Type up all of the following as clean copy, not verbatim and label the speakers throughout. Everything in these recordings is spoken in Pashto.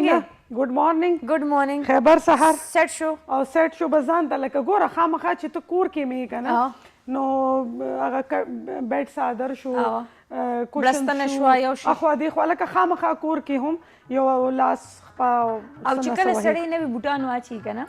Speaker 1: څنګه ګډ مارنینګ
Speaker 2: ګډ مارنینګ
Speaker 1: خبر سحر
Speaker 2: سیټ شو
Speaker 1: او سیټ شو بزان ته لکه ګوره خامخا چې ته کور کې مې کنه نو هغه بیډ صادر شو
Speaker 2: بلستنه شو یو شو
Speaker 1: اخو دې خو لکه خامخا کور کې هم یو لاس خپا
Speaker 2: او چې کله سړی نوی بوټان واچي کنه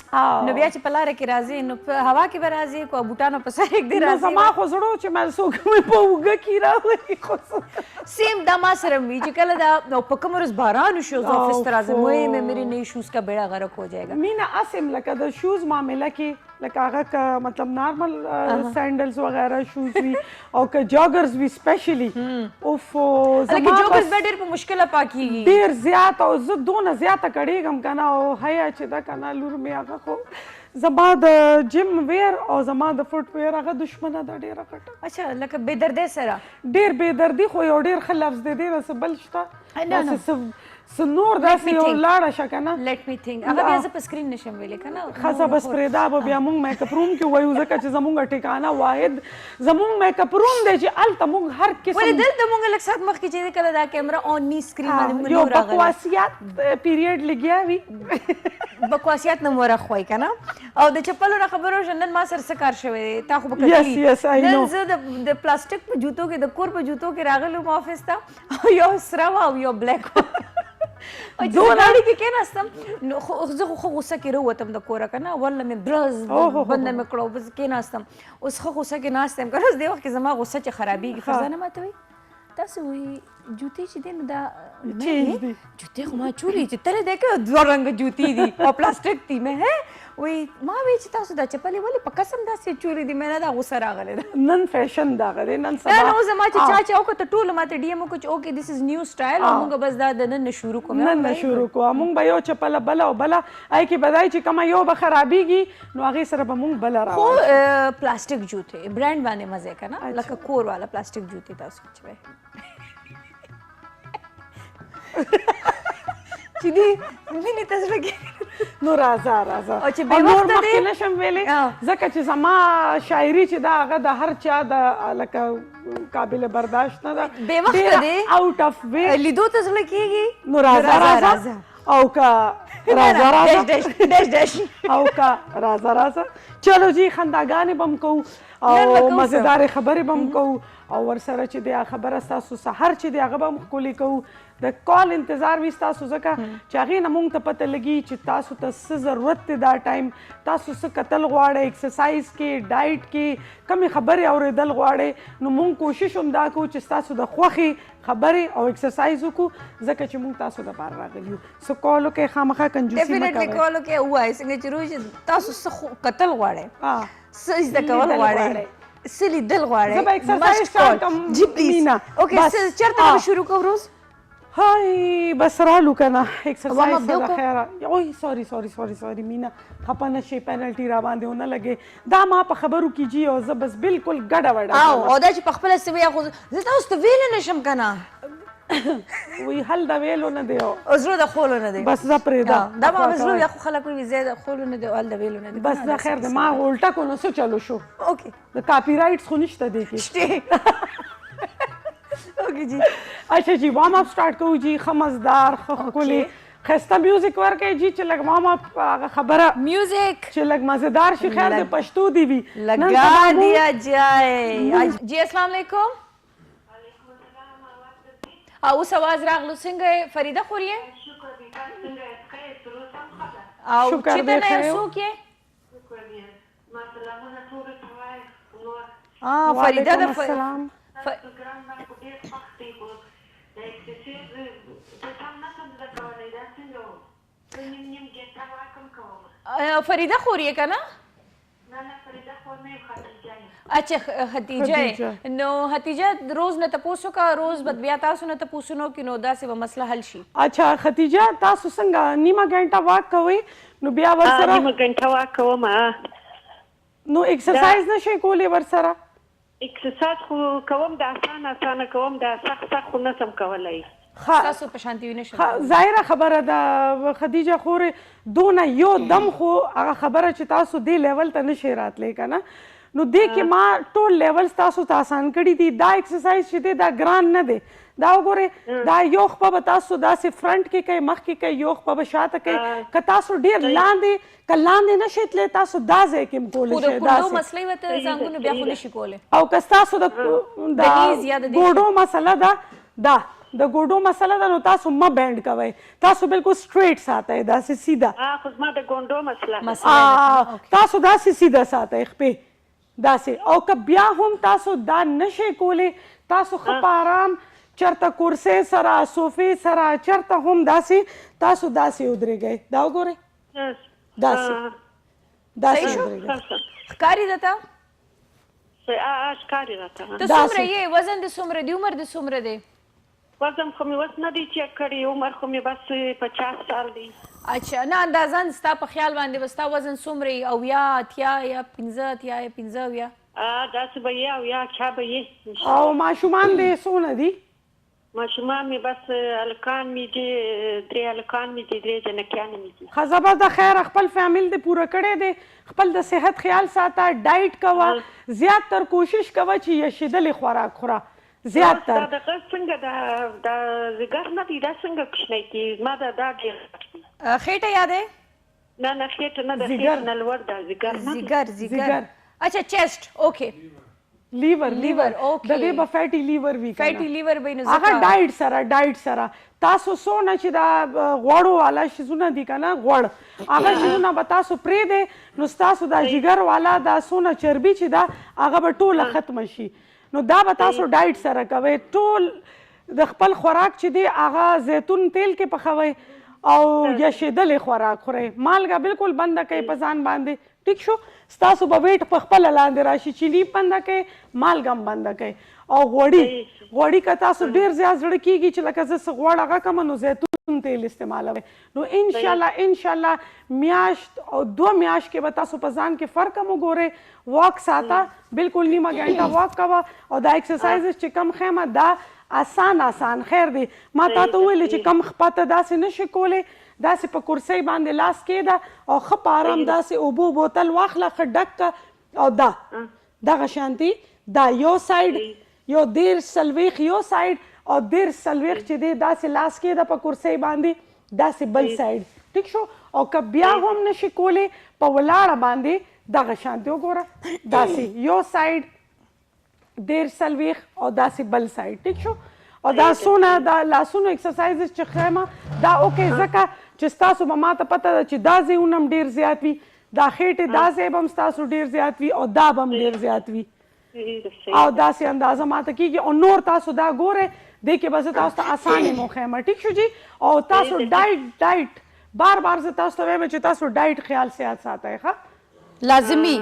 Speaker 2: نو بیا چې په لاره کې راځي نو په هوا کې به راځي کو بوټانو په سر یک دی راځي
Speaker 1: زما خو زړه چې ما څوک مې په اوږه کې راوړي خو
Speaker 2: سیم دا ما سره وی چې کله دا په کوم ورځ باران شو زه افس ته راځم وای مې میرے نئے شوز کا بیڑا غرق ہو جائے گا
Speaker 1: مینا اسم لکه د شوز معاملہ کې لکه هغه مطلب نارمل سینډلز وغیرہ شوز وی او که جاګرز وی سپیشلی اوف
Speaker 2: زما جاګرز به ډېر په مشکله پاکیږي
Speaker 1: ډېر زیات او زه دونه زیاته کړېږم کنه او حیا چې دا کنه لور مې هغه خو زما د جیم ویر او زما د فوټ ویر هغه دشمنه ده ډېره غټه
Speaker 2: اچھا لکه بې دردۍ سره
Speaker 1: ډېر بې دردي خو یو ډېر ښه لفظ دی ډېر څه بل شته نور داسې یو لاړه شه کنه
Speaker 2: لیټ می تھنک هغه بیا زه په سکرین نشم ویلی کنه
Speaker 1: ښځه بس پرېدا به بیا موږ میک اپ روم کې وایو ځکه چې زموږ ټکانه واحد زموږ میک اپ روم دی چې هلته موږ هر قسم
Speaker 2: ولې دلته موږ لږ ساعت مخکې چې کله دا کیمرا آن نی سکرین باندې
Speaker 1: یو بکواسیات پیریډ لګیا وي
Speaker 2: بکواسیات نه مورخ وای کنه او د چپلو نه خبرو نن ما سره څه کار شوی دی تا خو به کتلي نن زه د پلاستیک په جوتو کې د کور په جوتو کې راغلم آفس ته او یو سره او یو بلیک دونه اړې کې کېناستم نو زه خو غوسه کې راووتم د کوره که نه والله مې برز بنده مې کړه بس کېناستم اوس ښه غوسه کې ناست یم که نه اوس دې وخت کې زما غوسه چې خرابېږي ښځه نه ماته وایي تاسو وایي جوتې چې دی نو دا جوتې خو ما چولې چې تلې دی که دوه رنګه جوتې دي او پلاستیک دي مې وایي ما وایي چې تاسو دا چپلې ولې په قسم داسې چولې دي مې نه دا غوسه راغلی ده
Speaker 1: نن فیشن دغه دی نن سبا
Speaker 2: نه زما چې چا چې وکړه ټولو ماته ډي ایم وکړه چې اوکې دیس از نیو سټایل او موږ بس دا د نن نه شروع کوو
Speaker 1: نن نه شروع کوو موږ به یو چپله بله او بله هغې کې به دا چې کومه یو به خرابېږي نو هغې سره به موږ بله
Speaker 2: خو پلاستیک جوتې برانډ باندې مزه که نه لکه کور والا پلاستیک جوتې تاسو چې چې دی مینې ته زړه کې
Speaker 1: نو راځه
Speaker 2: او چې بې وخته دی
Speaker 1: مخکې نشم ویلی ځکه چې زما شاعري چې دا هغه د هر چا د لکه قابل برداشت نه ده
Speaker 2: بې وخته دی
Speaker 1: آوټ اف وی
Speaker 2: لیدو ته زړه کېږي
Speaker 1: نو راځه او که راځه او که راځه چلو جی خنداګانې به م کوو او مزیدارې خبرې به م کوو او ورسره چې دی خبره ستاسو سحر چې دی هغه به هم ښکلې کوو د کال انتظار وي ستاسو ځکه چې هغې نه موږ ته پته لګي چې تاسو ته څه ضرورت دی دا ټایم تاسو څه کتل غواړئ ایکسرسایز کې ډایټ کې کمې خبرې اورېدل غواړئ نو موږ کوشش هم دا کوو چې ستاسو د خوښې خبرې او ایکسرسایز وکړو ځکه چې موږ تاسو دپاره راغلي یو څه کال وکړئ خامخا کنجوسي مه کوئ
Speaker 2: ډیفینیټلی کال وکړئ ووایئ څنګه چې روز تاسو څه کتل غواړئ څه زده کول غواړئ څه لیدل غواړئ
Speaker 1: زه به ایکسرسایز سټارټ کړم
Speaker 2: جی پلیز اوکې چېرته به شروع کوو روز
Speaker 1: هاي بس رالو کنه ایکسرسایز سره خیره اوه سوري مینا خپه نشي پینلټي را باندې ونه لګي دا ما په خبرو کې جی او زه بس بالکل ګډه وډه
Speaker 2: او دا چې په خپله څه وي خو زه تاسو ته ویلی نشم که نه
Speaker 1: وی حل د ویلو نه دی
Speaker 2: زړه د خولو نه دی
Speaker 1: بس زه پرېږده
Speaker 2: دا ما زړه یا خو خلک وایي زه د خولو نه دی او حل د ویلو نه دی
Speaker 1: بس دا خیر دی ما الټه کو نو څه چلو شو
Speaker 2: اوکې
Speaker 1: د کاپي رایټس خو نشته دی کې
Speaker 2: اوکې جی
Speaker 1: اچھا جی وارم اپ سٹارټ کوو جی ښه مزدار ښه ښکلې ښایسته میوزیک ورکړئ جی چې لږ وارم اپ هغه خبره
Speaker 2: میوزیک
Speaker 1: چې لږ مزیدار شي خیر د پښتو دی وي
Speaker 2: لگا دیا جائے جی السلام علیکم اوس آواز راغلو څنګه فریده خور یې او چې ته نه یو څوک یې فریده د فریده خور یې که نه اچھا ختیجه نو ختیجه روز نه تپوس وکړه روز به بیا تاسو نه تپوسونه وکړي نو داسې به مسله حل شي
Speaker 1: اچھا ختیجه تاسو څنګه نیمه ګنټه واک کوئ نو بیا ورسره
Speaker 3: نیمه ګنټه واک کوم
Speaker 1: نو ایکسرسایز نشئ کولی ورسره
Speaker 3: ایکسرسایز خو کوم د اسانه کوم د سخت خو نسم کولی
Speaker 2: تاسو په شانتي نشم
Speaker 1: ظاهره خبره ده خدیجه خورې دونه یو دم خو هغه خبره چې تاسو دې لیول ته نشئ راتلی که نه نو دې کې ما ټول لیولز تاسو ته آسان کړي دي. دا ایکسرسایز چې دی دا ګران نه دی. دا وګورئ دا یو خپه به تاسو داسې فرنټ کې کوئ مخکې کوئ یو خپه به شاته کوئ که تاسو ډېر لاندې که لاندې نه شئ تللی تاسو دا ځای کې هم کولی شئ
Speaker 2: کونډو مسلې ورته زنګونو بیا خو نشي کولی
Speaker 1: او که ستاسو د ګوډو مسله ده د ګوډو مسله ده نو تاسو مه بینډ کوئ تاسو بالکل سټریټ ساتئ داسې سیده
Speaker 3: خو زما د ګونډو مسله
Speaker 1: تاسو داسې سیده ساتئ خپې داسې او که بیا هم تاسو دا نشئ کولی تاسو ښه په ارام چرته کورسۍ سره صوفې سره چرته هم داسې تاسو داسې ودرېږئ دا وګورئ داسې ودرېږئ
Speaker 2: ښکاري درته
Speaker 3: ښکاري راته
Speaker 2: ته څومره یې وزن دې څومره دی عمر دې څومره دی
Speaker 3: وزن خو مې اوس نه دی چیک کړی عمر خو مې بس 50 سال دی
Speaker 2: اچھا نه اندازاً ستا په خیال باندې به ستا وزن څومره وي اویا اتیا یا پنځه اتیا یا پنځه اویا
Speaker 3: داسې به یې اویا چا به یې
Speaker 1: او ماشومان دې څونه دي
Speaker 3: ماشومان مې بس هلکان مې دي 3 هلکان مې دي 3 جنکیانې مې دي
Speaker 1: ښه زبر د خیر خپل فیمل دې پوره کړی دی خپل د صحت خیال ساته ډایټ کوه زیات تر کوشش کوه چې یشېدلې خوراک خوره زیات تر
Speaker 3: دغه څنګه د ځګر نه دی دا څنګه کوچنی کېږي ما دا ډېر
Speaker 2: خېټه یادې
Speaker 3: نه خېټه نه د خېټ نه لوړ ده ځګر
Speaker 2: ځګر اچھا چیسټ اوکے
Speaker 1: لیور
Speaker 2: اوکے
Speaker 1: د دې به فیټي لیور وي
Speaker 2: فیټي لیور به نه
Speaker 1: هغه ډایټ سره تاسو څونه چې دا غوړو والا شیزونه دي که نه غوړ هغه شیزونه به تاسو پرېږدئ نو ستاسو دا جګر والا دا څونه چربي چې ده هغه به ټوله ختمه شي نو دا به تاسو ډایټ سره کوئ ټول د خپل خوراک چې دی هغه زیتون تیل کې پخوئ او یشېدلې خوراک خورئ مالګه بالکل بنده کوئ په ځان باندې ټیک شو ستاسو به ویټ په خپله لاندې راشي چینی بنده کوئ مالګه هم بنده کوئ او غوړي که تاسو ډېر زیات زړه کېږي چې لکه زه څه غوړ هغه کومه نو زیتون تیل استعمالوئ نو انشاءالله میاشت او 2 میاشت کې به تاسو په ځان کې فرق هم وګورئ واک ساته بالکل نیمه ګنټه واک کوه او دا ایکسرسایزز چې کم خیمه دا آسان خیر دی ما تا ته ویلې چې کم خپته داسې نشي کولی داسې په کرسۍ باندې لاس کېده او ښه په ارام داسې اوبو بوتل واخله ښه ډک که او دغه شانتي دا یو سایډ یو 10 سلویخ یو سایډ او 10 سلویخ چې دی داسې لاس کېده په کرسۍ باندې داسې بل سایډ ټیک شو او که بیا هم نشي کولی په ولاړه باندې دغه شانتي وګوره داسې یو سایډ 10 سلویخ او داسې بل سایډ ټیک شو او دا څونه د لاسونو ایکسرسایزز چې خیمه دا اوکې ځکه چې ستاسو به ماته پته ده چې دا ځایونه هم ډېر زیات وي دا خېټې دا ځای به هم ستاسو ډېر زیات وي او دا به هم ډېر زیات وي او داسې اندازه ماته کېږي او نور تاسو دا ګورئ دې کې به زه تاسو ته اسانې موخیم ټیک شو جي او تاسو ډایټ بار زه تاسو ته وایم چې تاسو ډایټ خیال صحت ساتئ ښه
Speaker 2: لازمي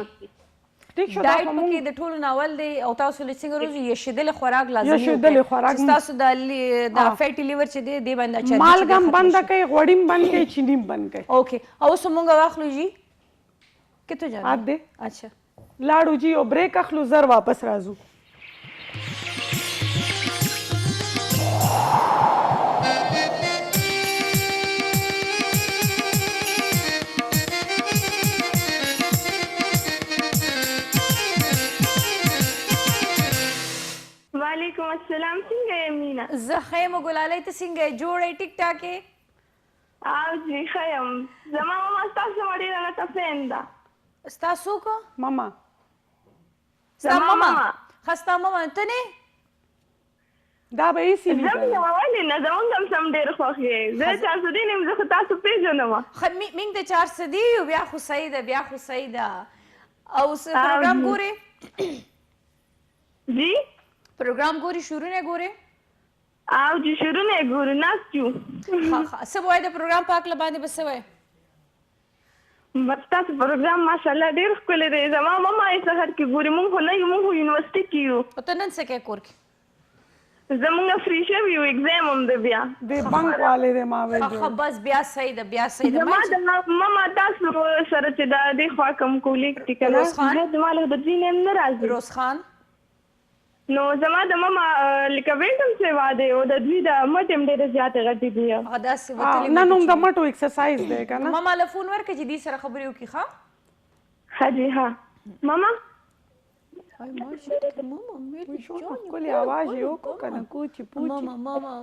Speaker 1: ټیک شو
Speaker 2: ډایټ پکې د ټولو ناول دی او تاسو له څنګه روزي یشېدلې خوراک لازمي
Speaker 1: یشېدلې خوراک
Speaker 2: تاسو د فیټي لیور چې دی دې باندې اچھا
Speaker 1: مالګه هم بنده کوي غوړي هم بند کوي چینی هم بند کوي
Speaker 2: اوکے او اوس مونږ واخلو جی کته جانا
Speaker 1: اده
Speaker 2: اچھا
Speaker 1: لاړو جی او بریک اخلو زر واپس راځو
Speaker 4: وعلیکم السلام څنګه یې مینا
Speaker 2: زه خیم ګلالۍ ته څنګه جوړې ټیک ټاک کې
Speaker 4: او جی خیم زما ماما تاسو مړی نه تفین دا
Speaker 2: تاسو کو
Speaker 1: ماما
Speaker 2: ماما خستا ماما ته نه
Speaker 1: دا به یې سیمه
Speaker 4: زما ولې نه زمونږ سم ډېر خوښ یې زه تاسو دې نیم زه تاسو پیژنم
Speaker 2: مینګ د 400 دی بیا خو سعید او څه پروګرام ګوري
Speaker 4: جی
Speaker 2: پروګرام ګوري شروع نه ګوري
Speaker 4: او جی شروع نه ګوري ناستو
Speaker 2: څه وای د پروګرام پاک لباندې بس وای
Speaker 4: تاسو پروګرام ماشاءالله ډېر ښکلی دی زما ماما یې سهار کې ګوري مونږ خو نه یو مونږ یونیورسټي کې یو
Speaker 2: او ته نن څه کوې کور کې
Speaker 4: زمونږ فری شوي یو ایګزام هم دی بیا
Speaker 1: د بنک والے دی ما ویل
Speaker 2: بس بیا صحیح ده
Speaker 4: زما د ماما تاسو سره چې دا د خوا کوم کولیک دي که نه زما له د دوی نیم نه راځي
Speaker 2: روز خان
Speaker 4: نو زما د ماما لکه وینټم چې واده او د دوی د مټ هم ډېره زیاته غټې دي
Speaker 1: نه نوم د مټو ایکسرسایز دی که نه
Speaker 2: ماما له فون ورکړه چې دې سره خبرې وکړي ښه
Speaker 4: ښه جی ها ماما
Speaker 2: ay ماشي ماما میری
Speaker 1: شو
Speaker 2: جان
Speaker 1: ښکلی اواز یې وکړو که نه کوچي پوچي
Speaker 2: ماما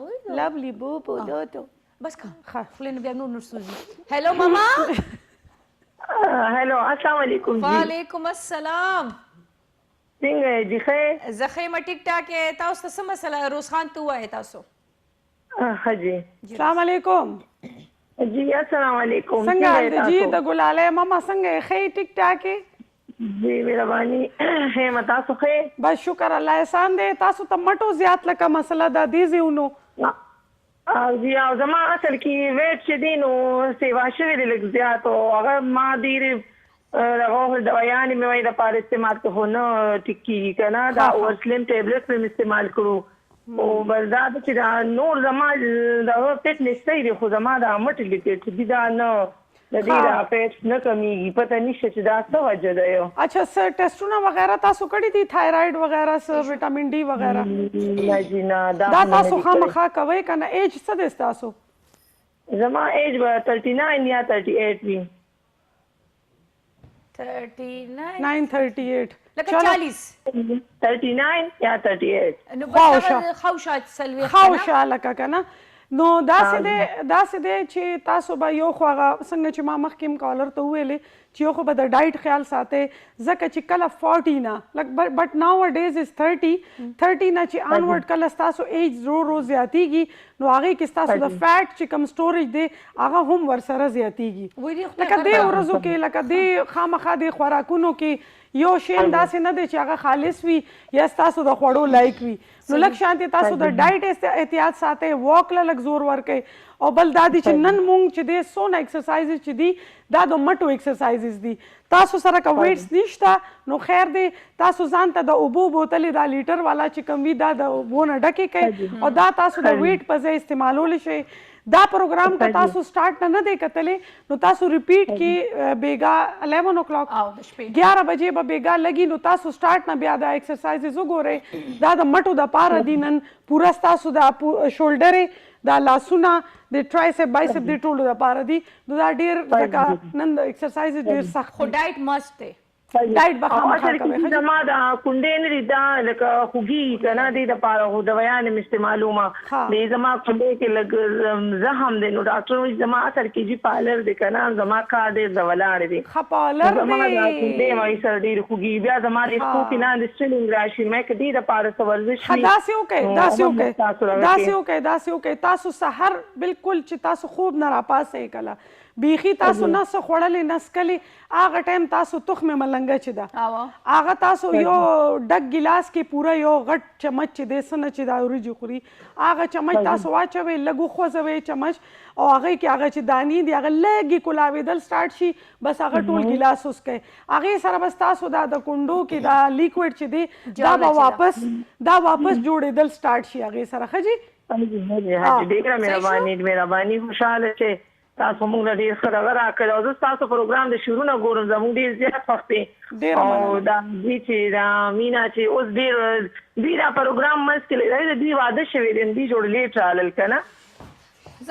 Speaker 1: لبلی بوبو دوتو
Speaker 2: بس کا خپل بیا نور سوزي هلو ماما
Speaker 4: هلو السلام علیکم جی
Speaker 2: وعلیکم السلام
Speaker 4: څنګه جی ښه
Speaker 2: زه ښه یم ټیک ټاک یې تاسو ته څه مسله روز خان ته ووایې تاسو
Speaker 4: ښه جی
Speaker 1: السلام علیکم
Speaker 4: جی السلام علیکم
Speaker 1: څنګه حال دی جی د ګلاله ماما څنګه یې ښه ټیک ټاک یې
Speaker 4: جی مهرباني ښه تاسو ښه
Speaker 1: بس شکر الله احسان دی تاسو ته مټو زیات لکه مسله دا دی زیونو
Speaker 4: جی او زما اصل کې ویټ چې دی نو سیوا شوی دی لږ زیات او هغه ما ډېرې هغه دوايانې مې وایي دپاره استعمال کړو خو نه ټیک کېږي که نه دا اورسلم ټیبلټ مې استعمال کړو او بس دا ده چې دا نور زما د هغه فټنس صحیح دی خو زما دا مټ لیکټ چې دی دا نه د دې دا فیټ نه کمیږي پته نشته چې دا څه وجه ده یو
Speaker 1: اچھا سر ټیسټونه وغیرہ تاسو کړی دي تھایرایډ وغیرہ سر وټامین ډي وغیرہ
Speaker 4: نه جی نه
Speaker 1: دا تاسو خامخا کوئ کنه ایج څه دی تاسو
Speaker 4: زما ایج به 39 یا 38 وي
Speaker 2: 39 لکه 40
Speaker 4: 39 یا 38
Speaker 2: نو بس خوشا سلوي
Speaker 1: خوشا لکه کنه نو داسې دی چې تاسو به یو خو هغه څنګه چې ما مخکې کالر ته وویلې چې یو خو به د ډایټ خیال ساتئ ځکه چې کله 40 نه لک بټ ناو ډیز از 30 نه چې آنورډ کله ستاسو ایج رو زیاتیږي نو هغې کې ستاسو د فیټ چې کم سټوریج دی هغه هم ورسره زیاتیږي لکه دې ورځو کې لکه دې خامخا دې خوراکونو کې یو شی داسې نه دی چې هغه خالص وي یا ستاسو د خوړو لایق وي نو لږ شانتې تاسو د ډایټ احتیاط ساتئ واک له لږ زور ورکئ او بل دا دی چې نن مونږ چې دی څونه ایکسرسایزز چې دي دا د مټو ایکسرسایزز دي تاسو سره که ویټس نشته نو خیر دی تاسو ځان ته د اوبو بوتلې دا لیټر والا چې کوم وي دا د اوبو نه ډکې کړئ او دا تاسو د ویټ په ځای استعمالولی شئ دا پروګرام که تاسو سٹارټ نه دی کتلې نو تاسو ریپیټ کې بیګا 11 او کلاک 11 بجې به بیګا لګي نو تاسو سٹارټ نه بیا دا ایکسرسایزز وګورئ دا د مټو د پاره دي نن پوره ستاسو د شولډرې دا لاسونه د ټرایسپ بایسپ د ټولو د پاره دي نو دا ډېر لکه نن د ایکسرسایز ډېر سخت
Speaker 2: خو ډایټ مست دی
Speaker 1: ډایټ به خامخا کوئ
Speaker 4: زما دا کونډې نه دي دا لکه خوږي که نه دی دپاره خو دوايانې مې استعمالومه دی زما کونډې کې لږ زخم دی نو ډاکټر وایي زما اصل کې جي پالر دی که نه زما کار ډېر د ولاړې دی
Speaker 1: ښه پالر
Speaker 4: زما دا کونډې وایي سره ډېرې خوږي بیا زما د ستو کې لاندې سټرلینګ راشي مې که دې دپاره څه ورزش وي
Speaker 1: داسې وکئ تاسو سحر بالکل چې تاسو خوب نه راپاسئ کله بیخي تاسو نه څه خوړلې نه څکلې هغه ټایم تاسو تخمې ملنګه چې ده هغه تاسو یو ډک ګلاس کې پوره یو غټ چمچ چې دی څه نه چې دا وریجې خوري هغه چمچ تاسو واچوئ لږ وخوځوئ چمچ او هغې کې هغه چې دانې دي هغه لږې کولاوېدل سټارټ شي بس هغه ټول ګلاس وڅکئ هغې سره بس تاسو دا د کونډو کې دا لیکوډ چې دی دا به واپس جوړېدل سټارټ شي هغې سره ښه جي
Speaker 4: ډېره مهرباني خوشحاله چې تاسو موږ له ډېر ښه دغه راکړی او زه ستاسو پروګرام د شروع نه ګورم زموږ ډېر زیات خوښ دی او دا دوی چې دا مینا چې اوس ډېر دوی دا پروګرام منځ کې لري د دوی واده شوی دی دوی جوړ لیټ رالل که نه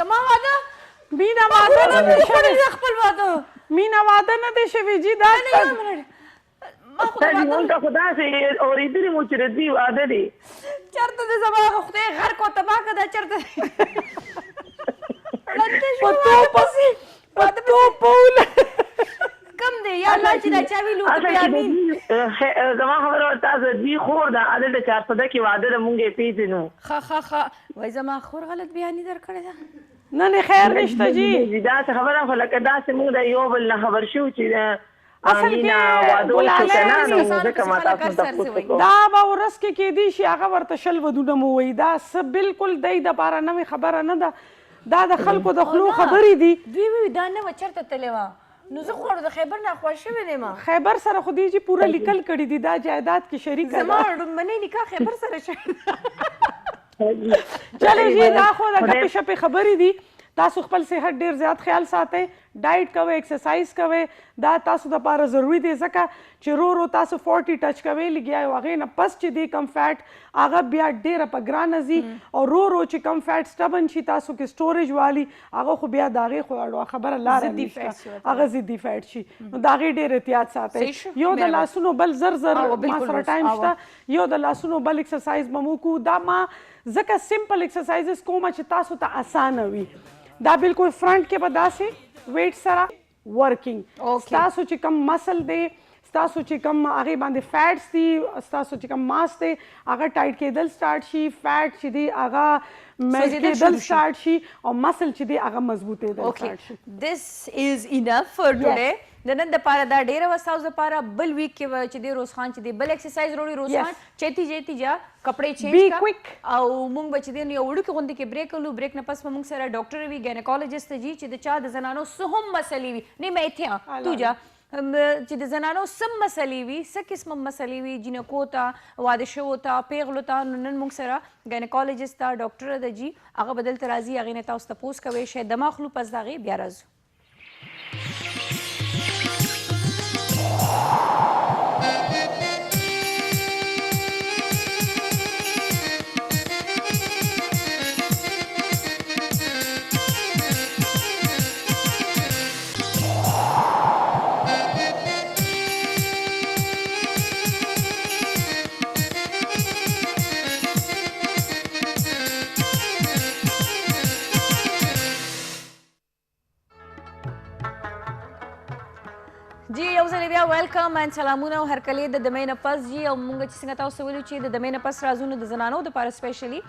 Speaker 2: زما واده
Speaker 1: مینا واده نه دی شوی
Speaker 2: خپل واده
Speaker 1: مینا واده نه دی شوی جي دا
Speaker 4: مونږ ته خو داسې اورېدلي مو چې د دوی واده دی
Speaker 2: چېرته د زما خدای غرق او تباه که دا چېرته کم دی یا الله چې دا چا ویلو
Speaker 4: زما خبره ورته ده دوی خور ده عدل د 400 کې واده ده مونږ یې پیژنو
Speaker 2: ښه وایي زما خور غلط بیاني در کړې ده
Speaker 1: نه نه خیر نشته جي
Speaker 4: داسې خبره خو لکه داسې مونږ د یو بل نه خبر شو چې
Speaker 1: اصل کې دا به ورځ کې کېدی شي هغه ورته شل ودونه مو وایي دا څه بالکل دی دپاره نوې خبره نه ده دا د خلکو د خلو خبرې دي
Speaker 2: دوی وی دا نه و چېرته تللی وه نو زه خو د خیبر نه خوښ شوې دی ما
Speaker 1: خیبر سره خو دې چې پوره لیکل کړي دي دا جایداد کې شریکه ده
Speaker 2: زما ړومبنۍ نکاح خیبر سره شوی
Speaker 1: چلو جی دا خو د ګپې شپې خبرې دي تاسو خپل صحت ډیر زیات خیال ساتئ، ډایټ کوئ، ایکسرسایز کوئ. دا تاسو دپاره ضروري دی ځکه چې رو تاسو 40 ټچ کوئ لګیا یو هغې نه پس چې دی کم فیټ هغه بیا ډیره په ګرانه ځي او رو چې کم فیټ سټبن شي تاسو کې سټوریج والی هغه خو بیا د هغې خو اړوه خبره لاره نشته، هغه ضدي فیټ شي. نو د هغې ډېر احتیاط ساتئ. یو د لاسونو بل زر ما سره ټایم شته، یو د لاسونو بل ایکسرسایز به مو کوو. دا ما ځکه سمپل ایکسرسایزز کومه چې تاسو ته اسانه وي. دا بالکل فرنٹ کې به داسې ویټ سره ورکینګ ستاسو چې کم مسل دی، ستاسو چې کم هغې باندې فیټس دي، ستاسو چې کم ماس دی هغه ټایټ کېدل سټارټ شي، فیټ چې دی هغه میلټ کېدل سټارټ شي او مسل چې دی هغه مضبوطېدل سټارټ شي.
Speaker 2: This is enough for today. د نن دپاره دا ډېره وه ستاسو دپاره. بل ویک کې چې دی روز خان چې دی بل ایکسرسایز وروړي. روز خان چیتی جا کپڑے چینج کا او مونږ به چې دی یو وړوکې غوندې کې بریک کولو. بریک نه پس به مونږ سره ډاکټر وي ګینیکالوجسټ جي چې د چا د زنانو څه هم مسلې وي. نه مې ایتھے تو جا چې د زنانو سم مسلې وي، څه قسمه مسلې وي، جینکو ته، واده شوو ته، پیغلو ته، نو نن موږ سره ګینیکالوجسټ ته ډاکټره ده جي هغه به دلته راځي، هغې نه تاسو تپوس کوئ. شاید دمه خلو پس د هغې بیا راځو. جی یو ځل بیا ویلکم اینډ سلامونه او هرکلې د دمې نه پس جی او مونږ چې څنګه تاسو ویلو چې د دمې نه پس رازونه د زنانو دپاره سپیشلي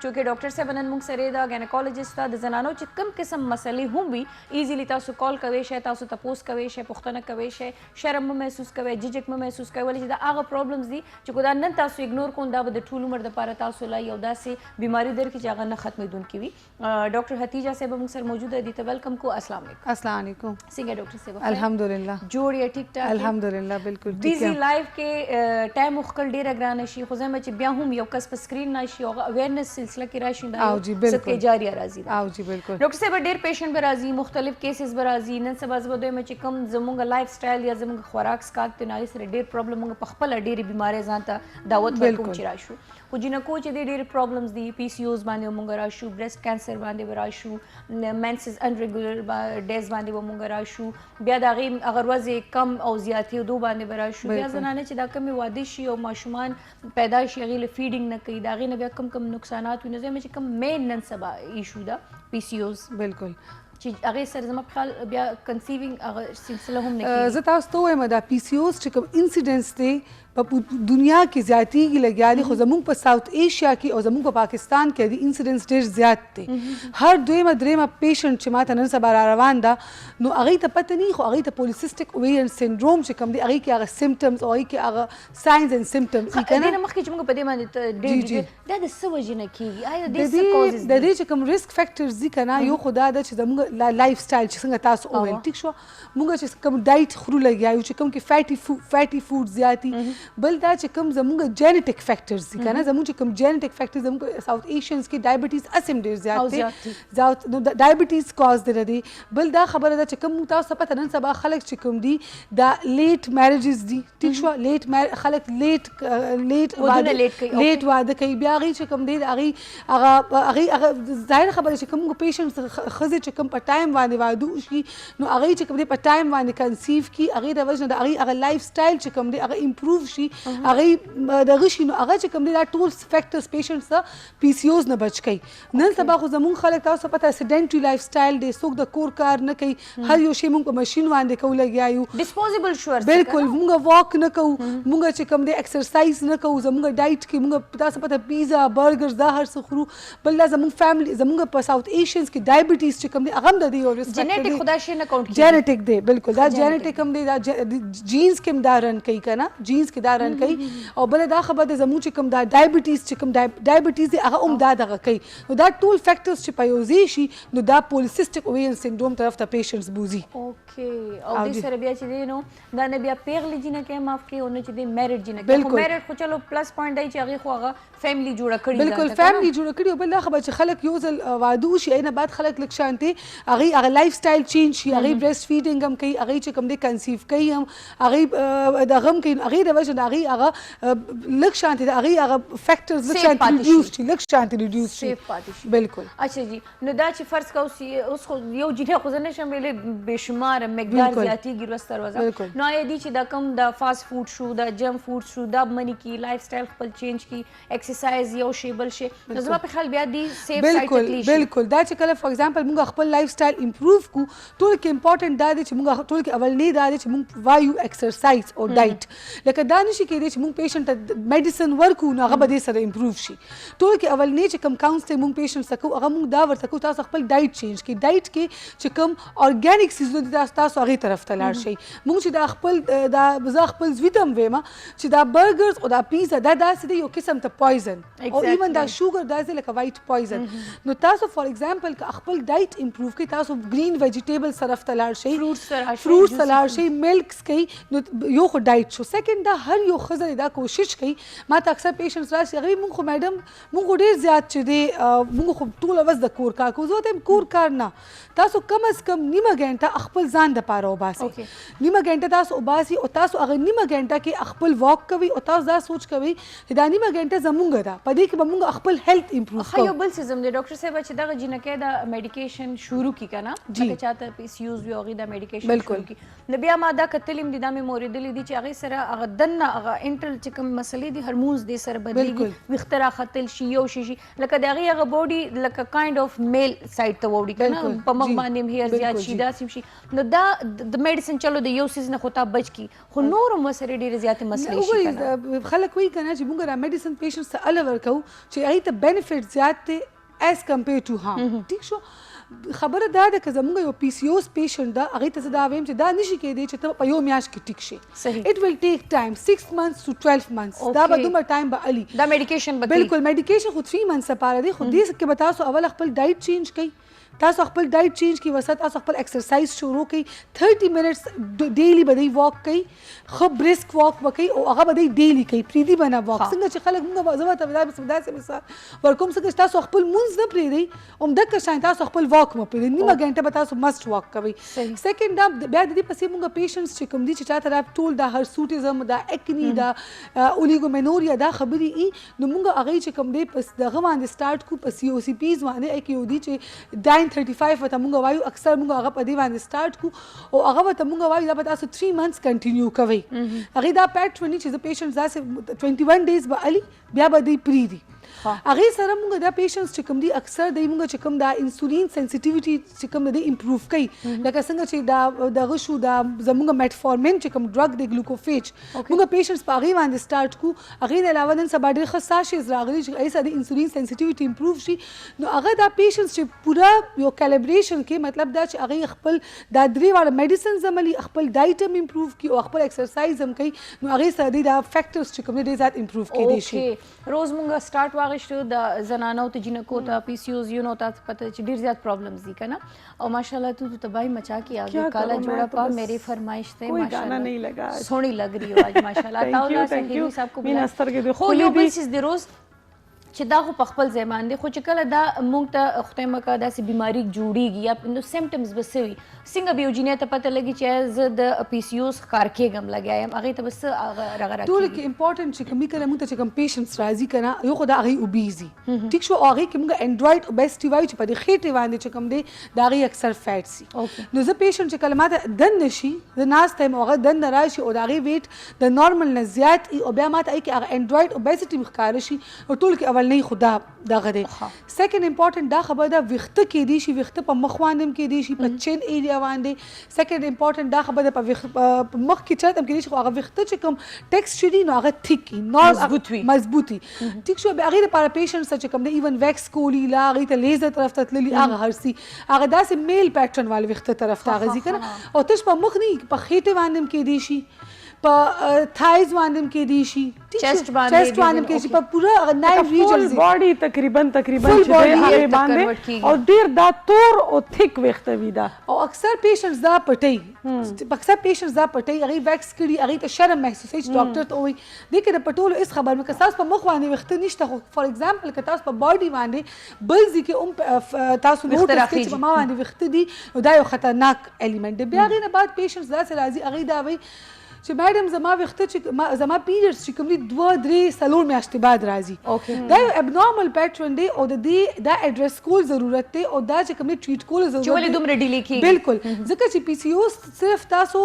Speaker 2: چونکې ډاکټر صاحب نن مونږ سره ده ګینیکالوجسټ ته د زنانو چې کوم قسم مسلې هم وي ایزیلی تاسو کال کوئ شئ، تاسو تپوس کوئ شئ، پوښتنه کوئ شئ، شرم مه محسوس کوئ، ججک مه محسوس کوئ، ولې چې دا هغه پرابلمز دي چې که دا نن تاسو اګنور کوم دا به د ټول عمر دپاره تاسو له یو داسې بیماري درکړي چې هغه نه ختمېدونکې وي. ډاکټر حتیجه صاحب مونږ سره موجوده دي، ته ویلکم کو. السلام علیکم.
Speaker 5: السلام علیکم.
Speaker 2: څنګه ډاکټر صاحب؟
Speaker 5: الحمدلله
Speaker 2: جوړ یې ټیک ټاک؟
Speaker 5: الحمدلله بالکل
Speaker 2: بیزی لایف کې ټایم وخکل ډیره ګرانه شي، خو زما چې بیا هم یو کس په سکرین راشي او اویرنس سلسله کې راشي دا صدقې جاریه راځي.
Speaker 5: او جی بالکل
Speaker 2: ډاکټر صاحب ډیر پیشنټ به راځي، مختلف کیسز به راځي. نن سبا زه به دویم چې کوم زموږ لایف سټایل یا زموږ خوراک سکاک ته ناغې سره ډیر پرابلم موږ په خپله ډېرې بیمارۍ ځان ته دعوت ورکوو چې راشو. خو جینکو چې دی ډېرې پرابلمز دي، پی سی اوز باندې به موږ راشو، برسټ کینسر باندې به راشو، مینسز انریګولر ډیز باندې به موږ راشو، بیا د هغې هغه ورځې کم او زیاتېدو باندې به راشو. بیا زنانه چې دا کمې واده شي او ماشومان پیدا شي هغې له فیډینګ نه کوي، د هغې نه بیا کم نقصانات وي. نو زه چې کوم مین نن سبا ایشو ده پی سی اوز
Speaker 5: بالکل
Speaker 2: چې هغې سره زما په خیال بیا کنسیوینګ هغه سلسله هم نه کېږي.
Speaker 5: زه تاسو ته وایم دا پی سی اوز چې کوم انسیډنټس دی په دنیا کې زیاتېږي لګیا دي، خو زموږ په ساوث ایشیا کې او زموږ په پاکستان کې د انسیډنټس ډېر زیات دی. هر دویمه درېیمه پیشنټ چې ماته نن سبا را روان ده نو هغې ته پته نه وي، خو هغې ته پولیسسټک اوویرین سنډروم چې کوم دی هغې کې هغه سمپټمز او هغې کې هغه ساینز اینډ سمپټمز دي که نه.
Speaker 2: دې نه مخکې چې موږ په دې باندې ډېر دا د څه وجې نه کېږي؟ آیا د دې څه کازز دي؟
Speaker 5: د دې چې کوم ریسک فیکټرز دي که نه، یو خو دا ده چې زموږ لایف سټایل چې څنګه تاسو وویل ټیک شوه، موږ چې کوم ډایټ خورو لګیا یو چې کوم کې فیټي فوډ زیات دي. بل دا چې کوم زموږ جینیټک فیکټرز دي که نه، زموږ چې کوم جینیټک فیکټرز زموږ ساوث ایشینز کې ډایبټیز اسم ډېر زیات دی، نو ډایبټیز کاز دی دی. بل دا خبره ده چې کوم تاسو ته پته نن سبا خلک چې کوم دي دا لیټ میریجز دي ټیک شوه، خلک لیټ واده کوي، بیا هغې چې کوم دی هغه ظاهره خبره چې کوم پیشنټ ښځې چې کوم په ټایم باندې واده وشي نو هغې چې کوم دی په ټایم باندې کنسیو کړي، هغې د وجې نه د هغې هغه لایف سټایل چې کوم دی هغه امپروو شي، هغې دغه شي نو هغه چې کوم دی دا ټول فیکټرز پیشنټس ته پی سی اوز نه بچ کوي. نن سبا خو زموږ خلک تاسو پته سیډنټري لایف سټایل دی، څوک د کور کار نه کوي، هر یو شی موږ په مشین باندې کوو لګیا یو،
Speaker 2: ډسپوزیبل شو
Speaker 5: بالکل موږ واک نه کوو، موږ چې کوم دی ایکسرسایز نه کوو، زموږ ډایټ کې موږ تاسو پته پیزا برګرز دا هر څه خورو. بل دا زموږ فیملی زموږ په ساوث ایشینز کې ډایبټیز چې کوم دی هغه هم د دې یو ریسک
Speaker 2: جینیټک خدا شي نه کاونټ کېږي.
Speaker 5: جینیټک دی بالکل دا جینیټک هم دی، دا جینز کې هم دا رن کوي که نه، جینز کې کې دا رن کوي او بل دا خبره د زموږ چې کوم دا ډایبټیز چې کوم ډایبټیز دی هغه دا دغه کوي نو دا ټول فیکټرز چې په یو ځای شي نو دا پولیسیسټک اوویرین سینډروم طرف ته پیشنټس بوزي.
Speaker 2: اوکې او دې سره بیا چې دی نو دا نه بیا پیغلي جنہ کې معاف کې او نه چې دی میرټ جنہ کې خو میرټ خو چلو پلس پوینټ دی چې هغه خو هغه فیملی جوړه کړی
Speaker 5: بالکل فیملی جوړه کړی او بل دا خبره چې خلک یو ځل واده شي نه بعد خلک لک شانتي هغه لایف سټایل چینج شي هغه بریسټ فیډینګ هم کوي هغه چې کوم دی کنسیو کوي هم هغه د غم کوي هغه د وجه هغه لک شانتي هغه فیکټرز لک شانتي ریډیوس شي لک شانتي ریډیوس شي بالکل.
Speaker 2: اچھا جی نو دا چې فرض کا اوس خو یو جنہ خو نه شم ویلې بشمار مقدار زیاتی ګروس تروازه نو یا دی چې دا کم دا فاست فود شو دا جنک فود شو دا منی کی لایف سټایل خپل چینج کی ایکسرسایز یو شی بل شي نو زما په خیال بیا دی سیف سایت تکلی شي
Speaker 5: بالکل دا چې کله فور ایگزامپل موږ خپل لایف سټایل امپروو کو ټول کې امپورټنت دا دی چې موږ ټول کې اول نه دا دی چې موږ وایو ایکسرسایز او ډایټ لکه دا نشي کېدی چې موږ پیشنټ ته میډیسن ورکو نو هغه به دې سره امپروو شي ټول کې اول نه چې کم کاونسلینګ موږ پیشنټ سکو هغه موږ دا ورته کو تاسو خپل ډایټ چینج کی ډایټ کې چې کم اورګانیک سیزونه دي تاسو هغه طرف ته لاړ شئ موږ چې دا خپل دا بزا خپل زویدم وېما چې دا برګرز او دا پیزا دا داسې دی یو قسم ته پویزن او ایون دا شوګر دا لکه وایټ پویزن نو تاسو فور ایگزامپل که خپل ډایټ امپروو کړئ تاسو گرین ویجیټیبل طرف ته لاړ شئ فروټس ته لاړ شئ ملکس کوي نو یو خو ډایټ شو سیکنډ دا هر یو ښځه دا کوشش کوي ما ته اکثر پیشنټس راشي هغوی مونږ خو میډم مونږ خو ډېر زیات چې دی مونږ خو ټوله ورځ د کور کار کوو زه ورته کور کار نه تاسو کم از کم نیمه ګنټه خپل ځان دپاره وباسئ نیمه ګنټه تاسو وباسئ او تاسو هغه نیمه ګنټه کې خپل واک کوئ او تاسو دا سوچ کوئ چې دا نیمه ګنټه زمونږ ده په دې کې به مونږ خپل هیلث امپروو کوو.
Speaker 2: یو بل سیزم دی ډاکټر صاحب چې دغه جنکه دا میډیکیشن شروع کی کنه چې چاته پی سی یوز وی هغه دا میډیکیشن شروع کی نو بیا ما دا کتلیم دي دا مې موریدلې دي چې هغه سره هغه دنه هغه انټل چې کوم مسلې دي هورمونز دي سره بدلېږي وخترا خطل شي یو شي لکه دغه هغه بوډي لکه کایند اف میل سایډ ته وړي کنه په مخ باندې هیر زیات شي دا سیم شي نو دا د میډیسن چلو د یو سیز نه خو تا بچ کی خو نور مسره ډیره زیات مسلې شي
Speaker 5: کنه خلک وایي کنه چې موږ را میډیسن پیشنټس ته الګ ورکو چې هغه ته بینیفټ زیات دي as compared to harm ٹھیک شو خبره دا ده که زموږ یو پی سی اوس پیشنټ ده هغې ته زه دا وایم چې دا نشي کېدی چې ته په یو میاشت کې ټیک شي اټ ویل ټیک ټایم 6 months to 12 months دا به دومره ټایم به علي
Speaker 2: دا میډیکیشن
Speaker 5: بالکل میډیکیشن خو 3 months لپاره دی خو دې کې به تاسو اول خپل ډایټ چینج کړئ تاسو خپل ډایټ چینج کی وسط تاسو خپل ایکسرسایز شروع کړئ 30 منټس ډیلی به دی واک کړئ خو بریسک واک وکړئ او هغه به دی ډیلی کړئ پریدي بنا واک څنګه چې خلک موږ زما ته داسې مثال ورکوم څنګه تاسو خپل مونځ نه پریږدئ دکه شان تاسو خپل واک مه پریږدئ نیمه ګنټه به تاسو مست واک کوئ سیکنډ دا بیا د دې پسې موږ پیشنټس چې کوم دي چې چاته دا ټول دا هرسوټیزم دا اکنی دا اولیګومینوریا دا خبرې نو موږ هغه چې کوم دی پس دغه باندې سٹارټ کو په سی او سی پیز باندې اکی ودی چې 935 وته موږ وایو اکثر موږ هغه په دې باندې سٹارټ کو او هغه وته موږ وایو دا به تاسو 3 months کنټینیو کوئ هغه دا پیټرن چې د پیشنټ داسې 21 days به علي بیا به دی پریدي هغه سره موږ دا پیشنټس چې کوم دي اکثر د موږ چې کوم دا انسولین سنسټیویټي چې کوم د امپروو کوي لکه څنګه چې دا دغه شو دا زموږ میټفورمین چې کوم ډرګ د ګلوکوفیج موږ پیشنټس په هغې باندې سٹارټ کو هغې نه علاوه نن سبا ډېر ښه ساشیز راغلي چې هغې سره د انسولین سنسټیویټي امپروو شي نو هغه دا پیشنټس چې پوره یو کیلیبریشن کې مطلب دا چې هغې خپل دا درې واړه میډیسنز هم علي خپل ډایټ هم امپروو کړي او خپل ایکسرسایز هم کوي نو هغې سره د دا فیکټرز چې کوم دي ډېر زیات امپروو کېدی شي
Speaker 2: روز موږ سٹارټ واغشتو د زنانو ته جنکو ته پی سی اوز یو نو ته پته چې ډیر زیات پرابلمز دي کنه او ماشاءاللہ تو تباہی مچا کے آگے کالا جوڑا پا میری فرمائش تے ماشاءاللہ نہیں لگا سونی لگ رہی ہو آج ماشاءاللہ تعالی سے صاحب کو بلا خو یو بل چیز دی روز چې دا خو په خپل ځای باندې خو چې کله دا موږ ته خدای مکه داسې بیماري جوړیږي یا نو سیمټمز به څه وي څنګه به یو جینۍ ته پته لګي چې زه د پی سی اوس ښکار کېږم لګیا یم هغې ته به څه رغه
Speaker 5: ټولو کې امپورټنټ چې کومې کله موږ ته چې کوم پیشنټس راځي که نه یو خو د هغې اوبیز دي ټیک شو او هغې کې موږ انډرایډ اوبیسټي وایو چې په دې خېټې باندې چې کوم دی د هغې اکثر فیټ سي نو زه پیشنټ چې کله ما ته دننه شي زه ناسته یم او هغه دننه راشي او د هغې ویټ د نارمل نه زیات او بیا ما ته هغې کې هغه انډرایډ اوبیسټي مې ښکاره شي او ټولو کې اولنۍ خو دغه دی سیکنډ امپورټنټ دا خبره ده ویښته کېدی شي ویښته په مخ باندې هم کېدی شي په چین ایریا باندې سیکنډ امپورټنټ دا خبره ده په مخ کې چاته هم کېدی شي خو هغه ویښته چې کوم ټیکسچر دي نو هغه تھیک مضبوطي ټیک شو بیا هغې دپاره پیشنټس چې کوم دی ایون ویکس کولی لا هغې ته لیزر طرف ته تللي هغه هر سي هغه داسې میل پیټرن والے ویښته طرف ته هغه ځي که نه او تش په مخ نه په خېټې باندې هم کېدی شي په تھایز باندې کې دی شي
Speaker 2: Chest باندې
Speaker 5: چیسٹ باندې کې شي په پورا 9
Speaker 1: فول
Speaker 5: ریجنز
Speaker 1: باډي تقریبا
Speaker 5: Full
Speaker 1: چې
Speaker 5: body
Speaker 1: هغه
Speaker 2: ته
Speaker 1: باندې
Speaker 2: convert کیږي.
Speaker 1: او ډیر دا تور او تھک وخته وی دا
Speaker 5: او اکثر پیشنټس دا پټي اکثر پیشنټس دا پټي هغه ویکس کړي هغه ته شرم محسوسوي چې ډاکټر ته وایي دې کې د پټولو اس خبر مې که تاسو په مخ باندې وخته نشته خو فار ایگزامپل که تاسو په باډي باندې بل ځکه تاسو نوټ کړئ چې په ما باندې وخته دي نو دا یو خطرناک الیمنٹ دی بیا هغې نه بعد پیشنټس داسې راځي هغې دا وایي چې میډم زما وخته چې زما پیریډز چې کوم دي 2-3 میاشتې بعد راځي دا یو ابنارمل پیټرن دی او د دې دا ایډریس کول ضرورت دی او دا چې کوم دي ټریټ کول ضرورت دی
Speaker 2: چې ولې دومره ډیلې کیږي
Speaker 5: بالکل ځکه چې پی سی او صرف تاسو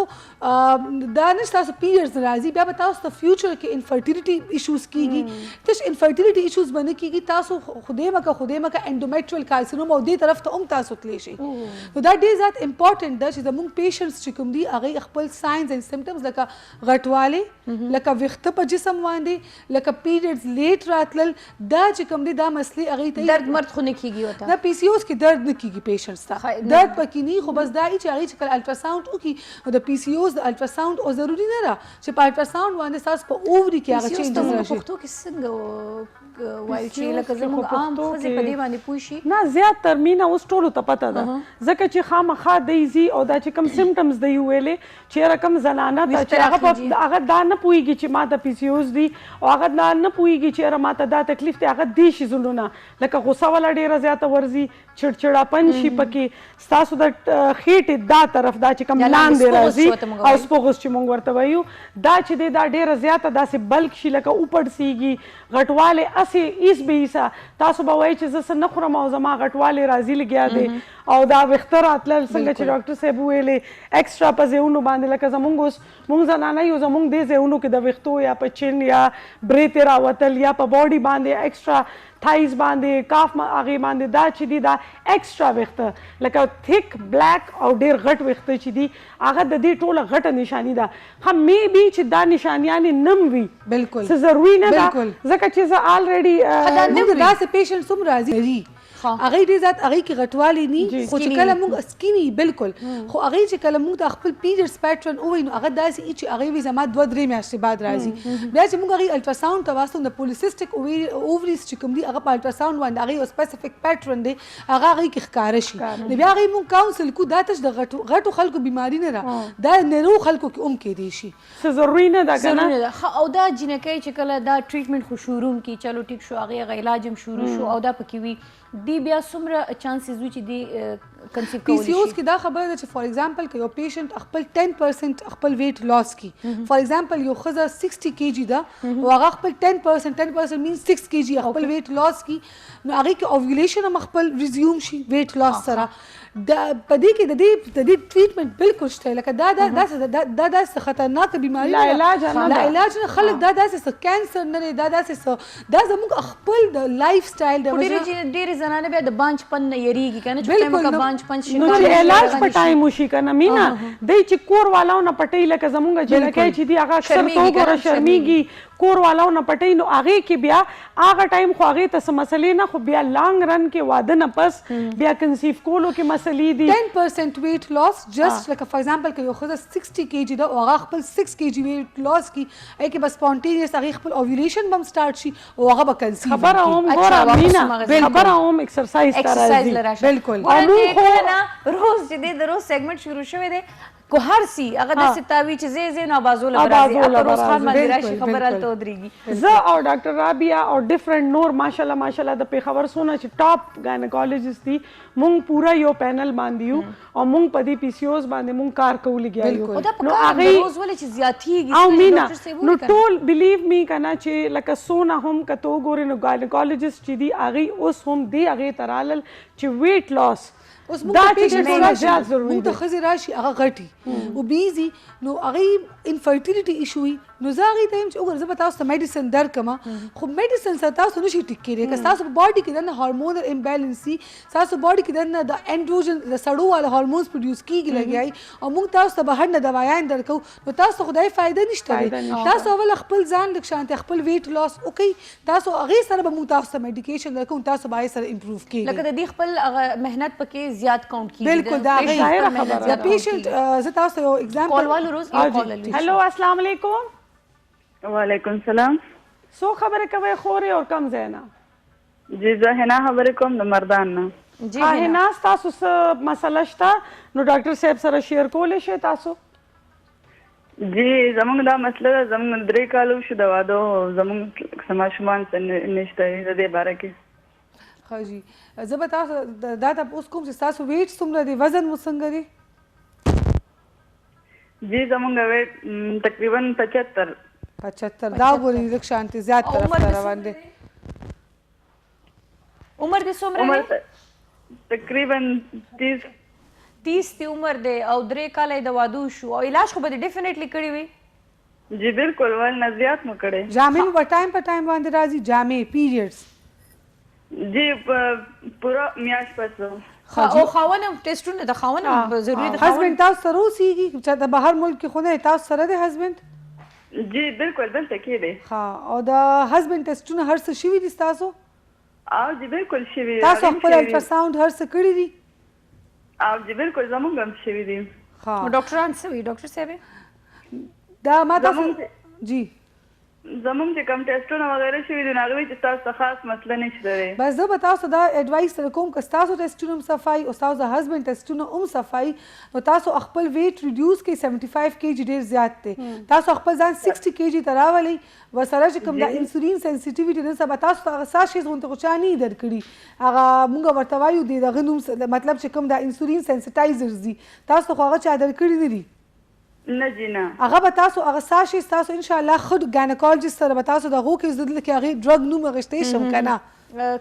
Speaker 5: دا نشته تاسو پیریډز راځي بیا به تاسو ته فیوچر کې انفرټیلیټي ایشوز کیږي تاسو انفرټیلیټي ایشوز باندې کیږي تاسو خدای مکه انډومیټریل کارسینوم او دې طرف ته هم تاسو تلی شي نو دا ډیر زیات امپورټنٹ ده چې زموږ پیشنټس چې کوم دي هغه خپل ساينز اند سمپټمز لکه غټواله لکه وخته په جسم باندې لکه پیریډز لیټ راتلل دا چې کوم دي دا مسلې هغه ته
Speaker 2: درد مرد خو نه کیږي وته
Speaker 5: دا پی سی اوز کې درد نه کیږي پیشنټس ته درد پکې نه خو بس دا چې هغه چې کله الټراساوند وکي نو د پی سی اوز د الټراساوند او ضروری نه ده چې په الټراساوند باندې تاسو په اووري کې هغه چینجز راشي
Speaker 2: پښتو کې څنګه وایي چې لکه زموږ عام ښځې په دې باندې پوه شي
Speaker 1: نه زیات تر مینه اوس ټولو ته پته ده ځکه چې خامخا دی او دا چې کوم سمټمز دی ویلې چې رقم زنانه ته چې هغه دا نه پوهیږي چې ما د پی سی اوز دی او هغه دا نه پوهیږي چې ما ته دا تکلیف دی هغه دی شي زلونه لکه غوسه ولا ډیره زیاته ورزي چړچړاپن شي پکې ستاسو د خېټې دا طرف دا چې کوم لاندې راځي او سپوغس چې مونږ ورته وایو دا چې دی دا ډیره زیاته داسې بلک شي لکه اوپړ سیږي غټواله اسې ایس بیسا تاسو به وایي چې زه نه خورم او زما غټواله راځي لګیا دی او دا وختر اتل څنګه چې ډاکټر صاحب ویلې ایکسترا په زهونو باندې لکه زمونږ زنانه یو زمونږ دې زهونو کې د وختو یا په چین یا برې راوتل یا په باډي باندې ایکسترا تھایز باندې کاف هغه باندې دا چې دی دا ایکسترا وخته لکه تھک بلیک او ډیر غټ وخته چې دی هغه د دې ټوله غټه نشانی ده هم می بي چې دا نشانیان نم وي
Speaker 5: بالکل
Speaker 1: څه ضروری نه ده ځکه چې زه الریډي
Speaker 5: موږ داسې پیشنټس هم راځي هغه دې ذات هغه کې غټوالی نه خو چې کله موږ سکینی بالکل خو هغه چې کله موږ د خپل پیریډز پیټرن او نو هغه داسې چې هغه وی زما 2-3 میاشتې بعد راځي بیا چې موږ هغه الټراساوند ته واسطه د پولیسیسټک اووریز چې کوم دي هغه په الټراساوند باندې هغه یو سپیسیفیک پیټرن دی هغه کې ښکار شي نو بیا هغه موږ کاونسل کو دا تاسو د غټو خلکو بیماری نه را دا نرو خلکو کې کې دي شي
Speaker 1: څه ضروری نه ده کنه
Speaker 2: او دا جنکې چې کله دا ټریټمنټ خو شروع کی چلو ټیک شو هغه علاج هم شروع شو او دا پکې وی دی بیا څومره چانسز وي چې دی کنسیو
Speaker 5: پی سی اوز کې دا خبره ده چې فار ایگزامپل که یو پیشنټ خپل 10% خپل ویټ لاس کی فار ایگزامپل یو ښځه 60 kg ده او هغه خپل 10% مینز 6 kg خپل ویټ لاس کی نو هغه کې اوویولیشن هم خپل ریزیوم شي ویټ لاس سره د پدې کې د دې ټریټمنټ بالکل شته لکه دا داسې خطرناک بیماری
Speaker 1: لا علاج
Speaker 5: نه خلک دا داسې کانسر نه دا داسې دا زموږ خپل د لایف سټایل د
Speaker 2: ډېرې زنانه بیا د بانج پن نه یریږي کنه چې موږ بانج پن شي
Speaker 1: نو چې علاج په ټایم وشي کنه مینا دای چې کور والاو نه پټي لکه زمونږ جنکې چې دی هغه اکثر تو ګوره شرمېږي کور والاو نه پټي نو هغه کې بیا هغه ټایم خو هغه ته مسلې نه خو بیا لانګ رن کې واده نه پس بیا کنسیو کولو کې مسلې دي
Speaker 5: 10% weight loss just like for example که یو ښځه 60 kg ده او هغه خپل 6 kg weight loss کی هغه کې بس spontaneous هغه خپل ovulation بم start شي او هغه به کنسیو
Speaker 1: خبره هم ګوره مینا خبره هم ایکسرسایز راځي
Speaker 2: بالکل روز چې د روز سیگمنٹ شروع شوی دی کو هر سی هغه د ستاوی چې زی نه بازول برازي روز خان باندې راشي خبره ته ودرېږي
Speaker 1: زه او ډاکټر رابیا او ډیفرنٹ نور ماشاءالله د پیښور سونه چې ټاپ گاینیکالوجست دي مونږ پورا یو پینل باندې یو او مونږ په دې پی سی اوز باندې مونږ کار کول لګیایو
Speaker 2: نو هغه روز ولې چې زیاتیږي
Speaker 1: او مینا نو ټول بلیو می کنه چې لکه سونه هم کتو ګورې نو گاینیکالوجست چې دی هغه اوس هم دی هغه ترالل چې ویټ لاس
Speaker 5: اوس موږ پیشنټ زیات ضروري موږ ته خزي راشي هغه غټي او بیزي نو هغه انفرټیلیټي ایشو نو زه هغه ته چې وګورم زه تاسو ته میډیسن درکما خو میډیسن سره تاسو نشي ټیک کېږي که تاسو په باډي کې د هورمونل امبیلنس سي تاسو باډي کې د انډروجن د سړو والا هورمونز پروډوس کیږي لګیای او موږ تاسو ته بهر نه دوايان درکو نو تاسو خدای فائدہ نشته تاسو اول خپل ځان د شانته خپل ویټ لاس اوکي تاسو هغه سره به موږ تاسو ته میډیکیشن درکو تاسو به سره امپروف کیږي
Speaker 2: لکه د دې خپل مهنت پکې زیات کاونټ کیږي
Speaker 5: بالکل دا غي
Speaker 1: ظاهره خبره
Speaker 5: دا پیشنټ زه تاسو یو اگزامپل
Speaker 2: کال والو روز یو کال لري
Speaker 1: हेलो अस्सलाम वालेकुम
Speaker 4: وعلیکم السلام.
Speaker 1: سو خبره کوي خوري او کم زینا
Speaker 4: جی زه حنا خبرې کوم د مردان نه.
Speaker 2: جی
Speaker 1: نه تاسو څه مسله شته نو ډاکټر صاحب سره شیر کولای شئ تاسو.
Speaker 4: جی زمونږ دا مسله ده، زمونږ 3 کالو شو د واده او زمونږ سماشمان نشته د دې باره کې.
Speaker 5: ښه جی زه به تاسو دا تاسو کوم چې تاسو ویټ څومره دی، وزن مو څنګه دی؟
Speaker 4: جی زمونږ ویټ تقریبا 75.
Speaker 5: دا ګوري لږ شانتي زیات طرف ته روان دی.
Speaker 2: عمر دې څومره
Speaker 4: عمر
Speaker 2: دی؟
Speaker 4: تقریبا 30.
Speaker 2: 30 دی عمر دی او 3 کال د واده شو او علاج خو به ډیفینیټلی کړی وي.
Speaker 4: جی بالکل ول نه زیات مو کړي.
Speaker 5: جامې په ټایم باندې راځي، جامې پیریډز
Speaker 4: جی پورا میاش پس.
Speaker 2: او خاونه ټیسټونه د خاونه ضروری د
Speaker 5: هسبند تاسو سره اوسېږي چې د بهر ملک کې خو نه تاسو سره دی هسبند؟
Speaker 4: جی بالکل دلته کې دی.
Speaker 5: ها او د هسبند ټیسټونه هر څه شوي دي تاسو؟
Speaker 4: او جی بالکل شوي.
Speaker 5: تاسو خپل الټراساوند هر څه کړی دي؟
Speaker 4: او جی بالکل زمونږ هم شوي دي.
Speaker 5: ها
Speaker 2: ډاکټران څه وی ډاکټر صاحب؟
Speaker 5: دا ما تاسو جی
Speaker 4: زمونږ چې کوم ټیسټونه وغیره شوي دي نو هغوی چې ستاسو ته خاص مسله نشته دی.
Speaker 5: بس زه به تاسو دا اډوایس سره کوم که ستاسو ټیسټونه هم صفایي او ستاسو د هسبند ټیسټونه هم صفایي نو تاسو خپل ویټ ریډیوس کړئ. 75 kg ډېر زیات دی. تاسو خپل ځان 60 kg ته راولئ. ورسره چې کوم د انسولین سنسیټیویټي نن سبا تاسو ته هغه ساشیز غوندې خو چا نه یې درکړي. هغه مونږ ورته وایو د دغه نوم مطلب چې کوم د انسولین سنسیټایزرز دي تاسو خو هغه چا درکړي نه دي.
Speaker 4: نه جی نه.
Speaker 5: هغه به تاسو هغه ساشیز تاسو ان شاء الله خود ګاینیکولوژیست سره به تاسو د هغو کې زه دلته کې هغې ډرګ نوم اخیستی شم که نه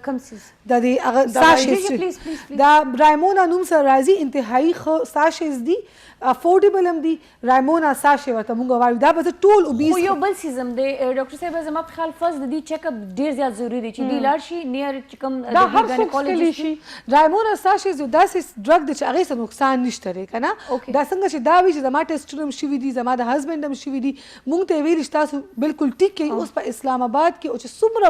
Speaker 2: کم سیز
Speaker 5: د دې هغه ساشیز دا رایمونا نوم سره راځي. انتهایی ښه ساشیز دي، افورډیبل هم دي. رایمونا ساشي ورته مونږ وایو. دا به زه ټول اوبیس
Speaker 2: خو یو بل سیز هم دی ډاکټر صاحب زما په خیال فرض د دې چیک اپ ډېر زیات ضروري دی چې دی لاړ شي نیر چې کوم
Speaker 1: دا هر څوک څکلی شي.
Speaker 5: رایمونا ساشیز یو داسې ډرګ دی چې هغې څه نقصان نشته دی که نه. دا څنګه چې دا وي چې زما ټیسټونه هم شوي دي، زما د هسبند هم شوي دي، مونږ ته یې ویلي چې تاسو بالکل ټیک کوي. اوس په اسلام آباد کې او چې څومره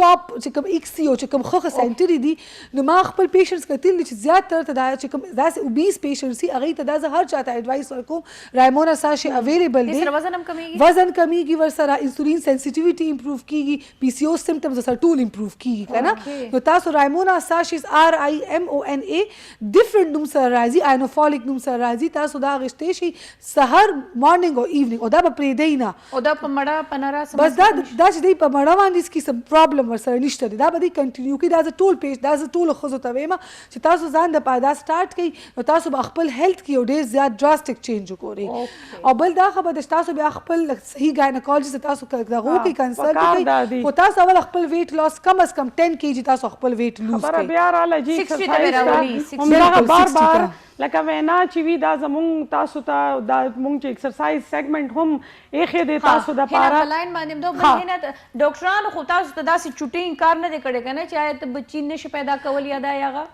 Speaker 5: ټاپ چې کوم ایکسي او چې کوم ښه سینټري دي نو ما خپل پیشنټس کتلي چې زیاتره ته دا چې کوم داسې اوبیس پیشنټس دي هغوی ته دا زه هر چا ته اډوایس ورکوم رایمونا ساشي اویلیبل دی.
Speaker 2: وزن هم کمیږي،
Speaker 5: وزن کمیږي، ورسره انسولین سنسیټیویټي امپروف کیږي، پی سی او سمټمز سره ټول امپروف کیږي که نه. نو تاسو رایمونا ساشیز RIMONA ډفرنٹ نوم سره راځي، آینوفالیک نوم سره راځي. تاسو دا اخیستی شئ سهار مارننګ او ایوننګ او دا به پرېږدئ نه.
Speaker 2: او دا په مړه په نره
Speaker 5: بس دا چې دی په مړه باندې کې څه پرابلم ورسره نشته دی. دا به دی کنټینیو کړي. دا زه ټول دا زه ټولو ښځو ته وایم چې تاسو ځان دپاره دا سټارټ کړئ نو تاسو به خپل هیلث کې یو ډېر زیات ډراسټک چینج وګورئ. او بل دا خبره ده چې تاسو بیا خپل صحیح ګاینیکولوژیست تاسو دغو کې کنسلټ وکړئ. خو تاسو اول خپل ویټ لاس کم از کم 10 kg تاسو خپل ویټ لوز کړئ.
Speaker 1: خبره بیا راله جی
Speaker 2: 60 ته راولي.
Speaker 1: همدغه بار بار لکه وینا چې وي دا زمونږ تاسو ته دا مونږ چې ایکسرسایز سیګمنټ هم ایښی دی تاسو دپاره
Speaker 2: لاین باندې دو بل نه ډاکټرانو خو تاسو ته داسې چوټینګ کار نه دی کړی که نه چې آیا ته بچي نشي پیدا کول یا دا هغه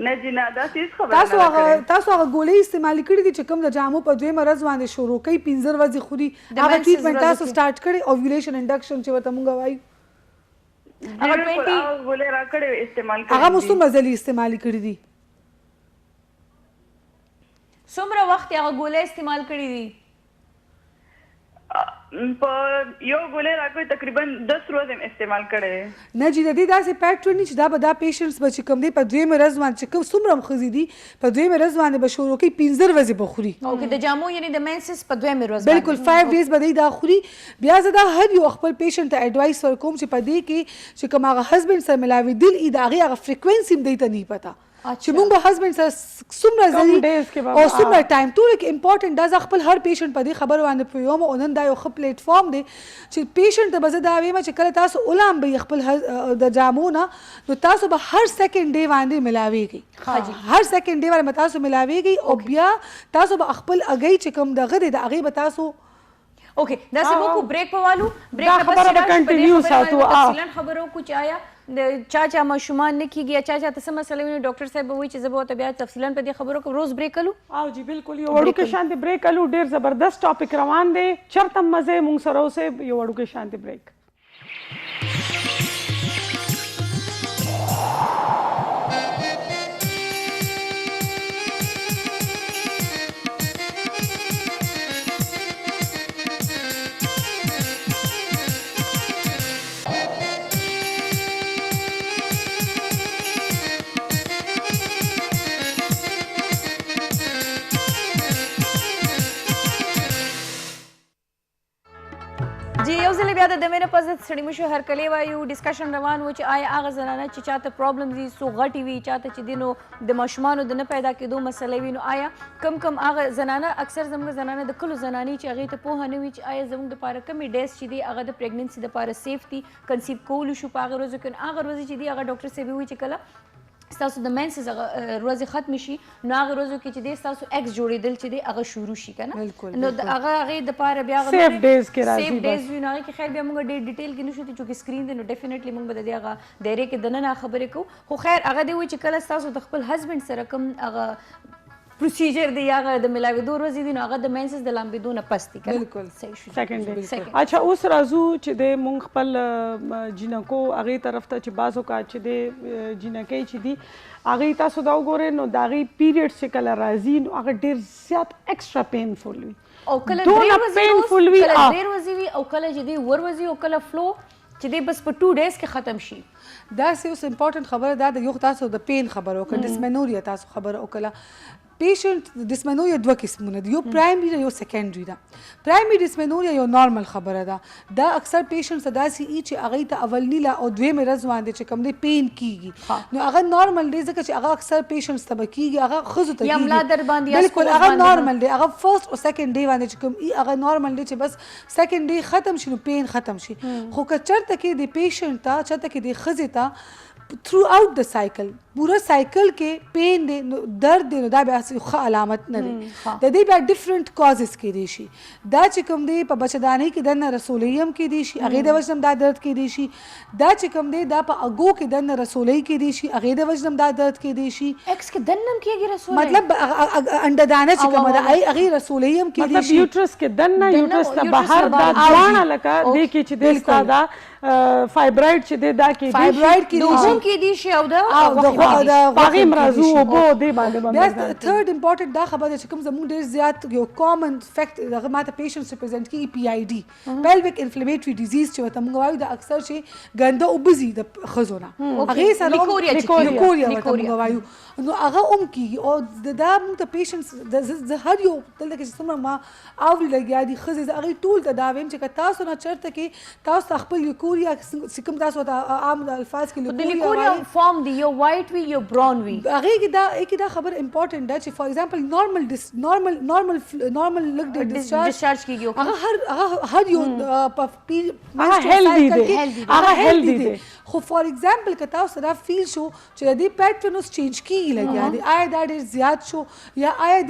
Speaker 4: نه جی نه دا هیڅ خبره نه ده.
Speaker 5: تاسو هغه ګولۍ استعمالي کړي دي چې کوم د جامو په دویمه ورځ باندې شروع کوي 15 ورځې خوري هغه ټریټمنټ تاسو سټارټ کړئ. اوویولیشن انډکشن چې ورته مونږ وایو
Speaker 4: هغه ګولۍ راکړې استعمال کړي.
Speaker 5: هغه مو څومره ځلې استعمالي کړي دي؟
Speaker 2: څومره وخت هغه ګولۍ استعمال کړي دي؟
Speaker 4: په یو ګولۍ راکړې تقریبا 10 ورځې استعمال کړي.
Speaker 5: نه جی د دې داسې پیټرن چې دا به دا پیشنټس به چې کوم دی په دویمه ورځ باندې چې کوم څومره هم ښځې دي په دویمه ورځ باندې به شروع کوي 15 ورځې به خوري.
Speaker 2: اوکې د جامو یعنی د مینسس په دویمه ورځ
Speaker 5: بالکل 5 days به دی دا خوري. بیا زه دا هر یو خپل پیشنټ ته اډوایس ورکوم چې په دې کې چې کوم هغه هسبند سره ملاوېدل یي د هغې هغه فریکوینسي هم دی ته نه پته چې مونږ به هسبند سره څومره ځلې او څومره ټایم ټول کې امپورټنټ دا زه خپل هر پیشنټ په دې خبرو باندې پوهوم. او نن دا یو ښه پلیټفارم دی چې پیشنټ ته به زه دا وایم چې کله تاسو ولامبئ خپل د جامو نه نو تاسو به هر سیکنډ ډے باندې ملاویږئ. هر سیکنډ ډے باندې تاسو ملاویږئ او بیا تاسو به خپل اگۍ چې کوم دغه دی د هغې به تاسو
Speaker 2: اوکې دا څه وکړو بریک په والو بریک
Speaker 1: دا خبره به کنټینیو ساتو.
Speaker 2: تفصیلا خبرو کو چې آیا د چا ماشومان نه کیږي یا چا ته څه مسله وي ډاکټر صاحب به وایي چې زه به ورته بیا تفصیلا په دې خبرو کوم. روز بریک کلو
Speaker 1: او جی بالکل یو وړوکی شانتې بریک کلو. ډېر زبردست ټاپک روان دی. چرته مزې مونږ سره اوسئ. یو وړوکی شانتې بریک.
Speaker 2: جی یو ځل بیا د مینوپاز سړی مشو هر کلی وایو ډسکشن روان و چې آیا هغه زنانه چې چاته پرابلم دي سو غټي وي چاته چې دینو د ماشومانو د نه پیدا کېدو مسلې وي نو آیا کم هغه زنانه اکثر زموږ زنانه د کلو زنانې چې هغې ته پوهه نه وي چې آیا زموږ دپاره کومې ډیز چې دي هغه د پریګننسي دپاره سیف دي کنسیو کولو شو په هغه ورځو کې نو هغه ورځې چې دي هغه ډاکټر صاحب وایي چې کله ستاسو د مینسز هغه ورځې ختمې شي نو هغه ورځو کې چې دی ستاسو ایکس جوړېدل چې دی هغه شروع شي که نه نو هغه هغې دپاره بیا
Speaker 1: سیف ډیز کې راځي
Speaker 2: سیف ډیز وي نو هغې کې خیر بیا موږ ډېر ډیټیل کې نشو تی چونکې سکرین دی نو ډیفینیټلی موږ به د دې هغه دایرې کې دننه خبرې کوو خو خیر هغه دی وایي چې کله ستاسو د خپل هسبنډ سره کوم هغه پروسیجر دی هغه د ملاوېدو ورځې دي نو هغه د مینسز د لامبېدو نه پس دي
Speaker 5: بالکل
Speaker 2: صحیح شو
Speaker 1: سیکنډ ډے اچھا اوس راځو چې د مونږ خپل جینکو هغې طرف ته چې بعض اوقات چې د جینکۍ چې دي هغې تاسو دا وګورئ نو د هغې پیریډ چې کله راځي نو هغه ډېر زیات ایکسټرا پینفول وي
Speaker 2: او کله ډېر ورځې وي او کله چې دی ور ورځي او کله فلو چې دی بس په 2 ډیز کې ختم شي
Speaker 5: دا اوس امپورټنٹ خبره ده د یو تاسو د پین خبره وکړه ډسمنوریا تاسو خبره وکړه پیشنټ ډسمنوریا دوه قسمونه دي یو پرایمري ده یو سیکنډري ده پرایمري ډسمنوریا یو نارمل خبره ده دا اکثر پیشنټس داسې ای چې هغې ته اولني لا او دویمې ورځ باندې چې کوم دی پین کیږي نو هغه نارمل دی ځکه چې هغه اکثر پیشنټس ته به کیږي هغه ښځو ته
Speaker 2: یا ملا در باندې
Speaker 5: بالکل هغه نارمل دی هغه فرست او سیکنډ ډے باندې چې کوم ای هغه نارمل دی چې بس سیکنډ ډے ختم شي نو پین ختم شي خو که چېرته کې د پیشنټ ته چېرته کې د ښځې ته through out د سایکل پوره سایکل کې پین دی نو درد دی نو دا بیا ښه علامت نه دی د دې بیا ډفرنٹ کازز کېدی شي دا چې کوم دی په بچهدانۍ کې دننه رسولۍ هم کېدی شي هغې د وجې نه هم دا درد کېدی شي دا چې کوم دی دا په اګو کې دننه رسولۍ کېدی شي هغې د وجې نه هم دا درد کېدی شي
Speaker 2: ایکس کې دننه هم کېږي رسولۍ
Speaker 5: مطلب انډهدانه چې کومه ده هغې رسولۍ هم کېدی
Speaker 1: مطلب
Speaker 5: شي
Speaker 1: یوټرس کې دننه یوټرس نه بهر دا دواړه لکه دې کې چې دی ستا دا فایبرایډ چې دی دا کېدی شي
Speaker 5: فایبرایډ
Speaker 2: د اوبو هم کېدی شي او د
Speaker 1: هغې هم راځو اوبو دې باندې
Speaker 5: بیا تھرډ امپورټنٹ دا خبره ده چې کوم زموږ ډېر زیات یو کامن فیکټ دغه ماته پیشنټس ریپرزینټ کېږي پی آی ډي پیلویک انفلیمیټري ډیزیز چې ورته موږ وایو دا اکثر چې ګنده اوبه ځي د ښځو نه هغې سره لیکوریا ورته موږ وایو نو هغه هم کېږي او دا موږ ته پیشنټس زه هر یو دلته کې چې څومره ما اوري لګیا دي ښځې زه هغې ټول ته دا وایم چې که تاسو نه چېرته کې تاسو ته خپل لیکوریا چې کوم تاسو ته عام الفاظ کې
Speaker 2: لیکوریا فارم دی یو وایټ وي یو براون وي
Speaker 5: هغې کې دا خبر امپورټنٹ ده چې فار ایگزامپل نارمل لګ دی
Speaker 2: ډسچارج کېږي
Speaker 5: هغه هر یو
Speaker 1: هغه هیلدي دی
Speaker 5: خو فار ایگزامپل که تاسو دا فیل شو چې د دې پیټرنس چینج کېږي لګیا دی آیا دا ډېر زیات شو یا آیا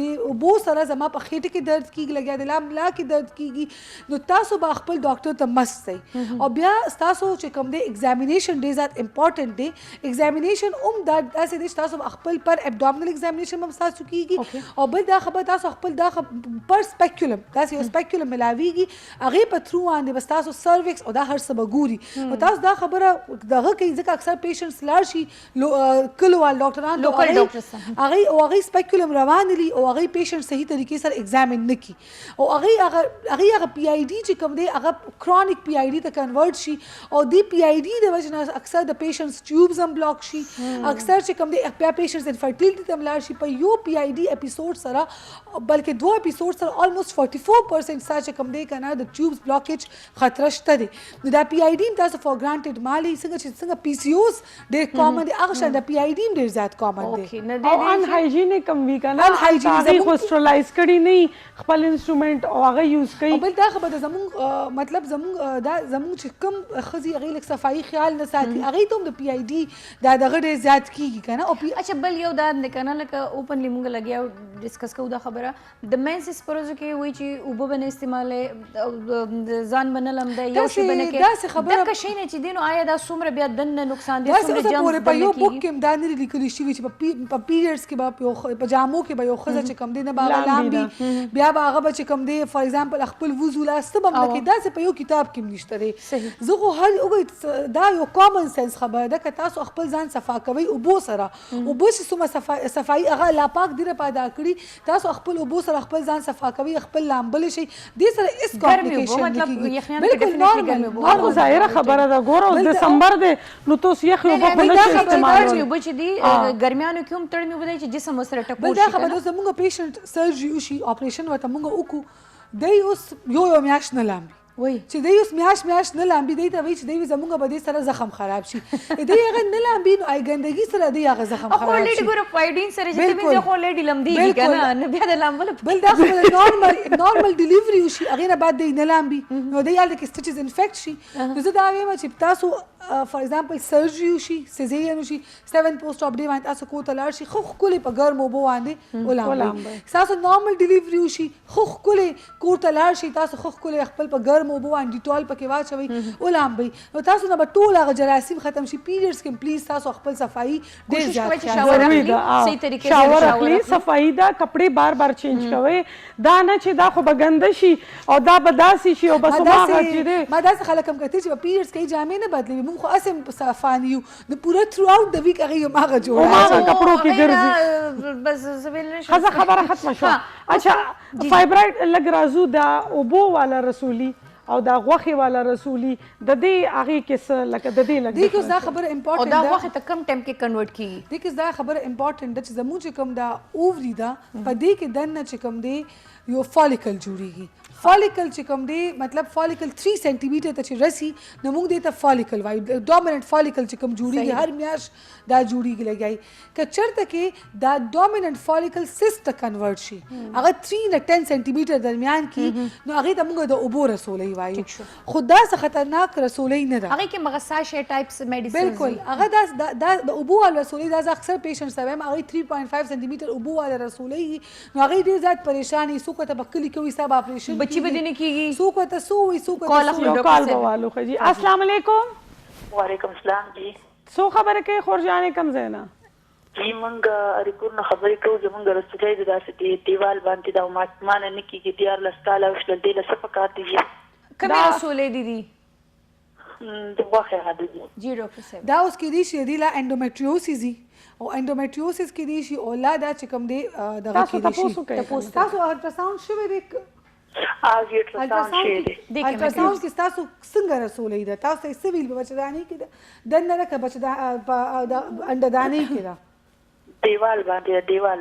Speaker 5: د اوبو سره زما په خېټه کې درد کېږي لګیا دی ملا کې درد کېږي نو تاسو به خپل ډاکټر ته مست سئ او بیا ستاسو چې کوم دی ایگزامینیشن ډېر زیات امپورټنټ دی ایگزامینیشن هم دا داسې دی چې تاسو خپل پر ابډومینل ایگزامینیشن هم ستاسو کېږي او بل دا خبر تاسو خپل دا پر سپیکولم داسې یو سپیکولم ملاویږي هغې په تھرو باندې بس تاسو سروکس او دا هر څه به ګوري نو تاسو دا خبره دغه کوي ځکه اکثر پیشنټس لاړ شي کلیوال ډاکټران هغې سپیکولم روان دي او هغې پیشنټ صحیح طریقې سره ایگزامین نه کړي او هغې پی آی ډي چې کوم دی هغه کرونیک پی آی ډي ته کنورټ شي او دې پی آی ډي د وجې نه اکثر د پیشنټس ټیوبز هم بلاک شي اکثر چې کوم دی بیا پیشنټس انفرټیلټي ته هم لاړ شي په یو پی آی ډي اپیسوډ سره بلکې دوه اپیسوډ سره آلموسټ 44% ستا چې کوم دی که نه د ټیوبز بلاکیج خطره شته دی نو دا پی آی ډي هم تاسو فور ګرانټډ مالي څنګه پی سی اوز ډېر کامن دی هغه شان د پی آی ډي هم ډېر زیات کامن دی
Speaker 1: او ان هایجینیک هم وي که نه هغې خو سټرلایز کړي نه خپل انسټرومنټ او هغه یوز کوي
Speaker 5: بل دا خبره زموږ مطلب زموږ چې کوم ښځې هغې لږ صفایي خیال نه ساتي هغې ته هم د پی آی ډي دا دغه ډېر زیات کېږي که نه
Speaker 2: اچھا بل یو دا دی که نه لکه اوپنلی مونږ لګیا ډسکس کوو دا خبره د مینسز په ورځو کې وایي چې اوبه به نه استعمالوي ځان به نه لمده یو شی به نه کوي دغه شی نه چې دی نو آیا دا څومره بیا دننه نقصان دی څومره جمز
Speaker 5: په یو بک کې هم دا نه لیکلي شوي چې په پیریډس کې به په جامو کې به یو ښځه چې کوم دی نه به هغه لامبي بیا به هغه به چې کوم دی فار ایگزامپل خپل وضو لاسته به هم نه کوي داسې په یو کتاب کې هم نشته دی زه خو هر دا یو کامن سنس خبره ده که تاسو خپل ځان صفا کوئ اوبو سره اوبه چې څومره صفایي هغه الله پاک دې پیدا کړي تاسو خپل اوبو سره خپل ځان صفا کوئ خپل لامبلی شي دې سره هېڅ کمپلیکیشن
Speaker 2: بالکل
Speaker 1: نارمل ظاهره خبره ده ګوره اوس دسمبر دی نو تاسو یخې اوبه خو نه شئ استعمالولی
Speaker 2: اوبه چې دي ګرمیانو کې هم تړمې اوبه دی چې جسم ورسره ټکور شي
Speaker 5: بل دا خبره ده زموږ پیشنټ سرجري وشي اپریشن ورته موږ وکړو دی اوس یو میاشت نه لامبي وای چې دوی اوس میاش نه لامبي دی ته وای چې دوی زمونږ به دې سره زخم خراب شي دوی هغه نه لامبي نو آی ګندګي سره دوی هغه زخم خراب شي
Speaker 2: اولریډي ګور فایډین سره چې دې خو اولریډي لمدي کنه نه بیا د لامبل
Speaker 5: بل دا نورمال ډیلیوري وشي هغه نه بعد دی نه لامبي نو دوی هلته کې سټیچز انفیکټ شي نو زه دا وایم چې تاسو فار ایگزامپل سرجری وشي سیزیرین وشي 7 پوسټ اپ ډے باندې تاسو کوته لاړ شي خو خولې په ګرم اوبو باندې ولامبي تاسو نورمال ډیلیوري وشي خو خولې کوته لاړ شي تاسو خو خولې خپل په ګرم اوبو باندې ډیټول پکې واچوي ولامبي نو تاسو نه به ټول هغه جراثیم ختم شي پیریډز کې پلیز تاسو خپل صفائی ډیر زیات
Speaker 2: صحیح طریقې
Speaker 1: شاور اخلي صفائی دا کپڑے بار بار چینج کوي دا نه چې دا خو بغند شي او دا بداسي شي او بس ما غچې
Speaker 5: ما داسې خلک هم کتي چې په پیریډز کې جامې نه بدلوي موږ خو اسم صفان یو د پوره تھرو اوټ د ویک هغه یو ماغه
Speaker 1: جوړه کپڑو کې ګرځي
Speaker 2: بس زبیل
Speaker 1: خزه خبره ختمه شو اچھا فایبرایډ لګ رازو دا اوبو والا رسولي او دا غوخي والا رسولي د دې هغه کې لکه د دې لګ
Speaker 5: دې کې دا خبره امپورټنت
Speaker 2: او دا غوخه ته کم ټایم کې کنورټ کیږي
Speaker 5: دې کې دا خبره امپورټنت ده چې زموږ چې کوم دا اووري دا په دې کې دنه چې کوم دی یو فالیکل جوړیږي فالیکل چې کوم دی مطلب فالیکل 3 سنټي میټر ته چې رسی نو موږ دې ته فالیکل وایو ډومیننٹ فالیکل چې کوم جوړیږي هر میاش دا جوړیږي لګای که چرته کې دا ډومیننٹ فالیکل سیست کنورټ شي هغه 3 نه 10 سنټي میټر درمیان کې نو هغه ته موږ د اوبو رسولې وایو خدا څخه خطرناک رسولې نه ده
Speaker 2: هغه کې مغساشه ټایپس میډیسن
Speaker 5: بالکل هغه دا د اوبو ول رسولې دا اکثر پیشنټس هم هغه 3.5 سنټي میټر اوبو ول رسولې نو هغه ډیر زیات پریشانی سو کو ته بکلی کوي حساب اپریشن
Speaker 2: بچی بدنه کیږي
Speaker 5: سو کو ته سو وي سو کو
Speaker 1: ته کال بوالو خجی السلام علیکم
Speaker 6: وعلیکم السلام جی
Speaker 1: سو خبره کې خورجانې کم زینا
Speaker 6: جی مونږ ریکورډ خبرې کوو چې مونږ رسېدای د داسې دیوال باندې دا ماته نه کیږي دیار لستاله وشل دی له صفقات دي
Speaker 2: کمه رسولې دي
Speaker 6: د واخه حد دي
Speaker 2: جی ډاکټر صاحب
Speaker 5: دا اوس کې دي چې دی لا انډومیټریوسس دي او انډومیټریوسس کې دي شي اولاد چې کوم دی دغه کې دي شي تاسو الټراساوند شوی دی
Speaker 6: الټراساوند
Speaker 5: کې تاسو څنګه رسولې ده تاسو یې سویل بچدانی کې دنه نه که بچدا انډدانی کې ده
Speaker 6: دیوال باندې
Speaker 5: دیوال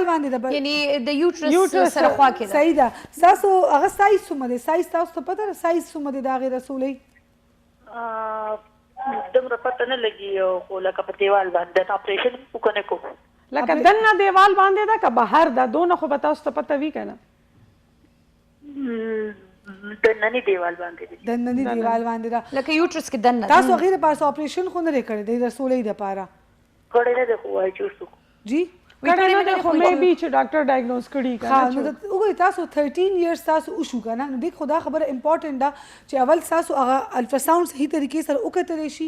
Speaker 5: باندې د
Speaker 2: یعنی د یوټرس سره خوا کې ده
Speaker 5: صحیح ده تاسو هغه سایز څومره دی سایز تاسو ته پته ده سایز څومره دی دا غیر رسولې
Speaker 6: دمره پته نه لګي خو لکه په دیوال باندې اپریشن وکنه کو
Speaker 1: لکه دنه دیوال باندې دا که بهر دا دونه خو به تاسو ته پته وی کنه
Speaker 6: دننی دیوال
Speaker 5: باندې دا
Speaker 2: لکه یوټرس کې دنه
Speaker 5: تاسو غیر پاس اپریشن خو نه کړی دی رسولې د پاره
Speaker 6: کړه نه ده خو وای چې
Speaker 5: جی
Speaker 1: کړه نه خو مې بي چې ډاکټر ډایګنوز کړي
Speaker 5: کنه نو وګورئ تاسو 13 ایئرز تاسو وشو کنه نو د خدا خبره امپورټنت ده چې اول تاسو هغه الټراساوند صحیح طریقې سره وکړل شي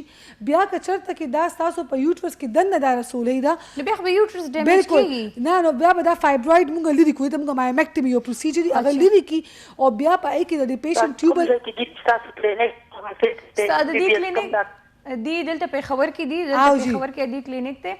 Speaker 5: بیا که چرته کې دا تاسو په یوټرس کې دنه دا رسولې ده
Speaker 2: نو بیا به یوټرس ډیمیج کیږي
Speaker 5: نه نو بیا به دا فایبروید موږ لري کوی ته موږ مایمکټمي یو پروسیجر هغه لري کی او بیا په ای کې د پیشنټ ټیوبل
Speaker 6: تاسو کلینیک
Speaker 2: ساده دی کلینیک دی دلته په خبر کې دی دلته په خبر کې دی کلینیک ته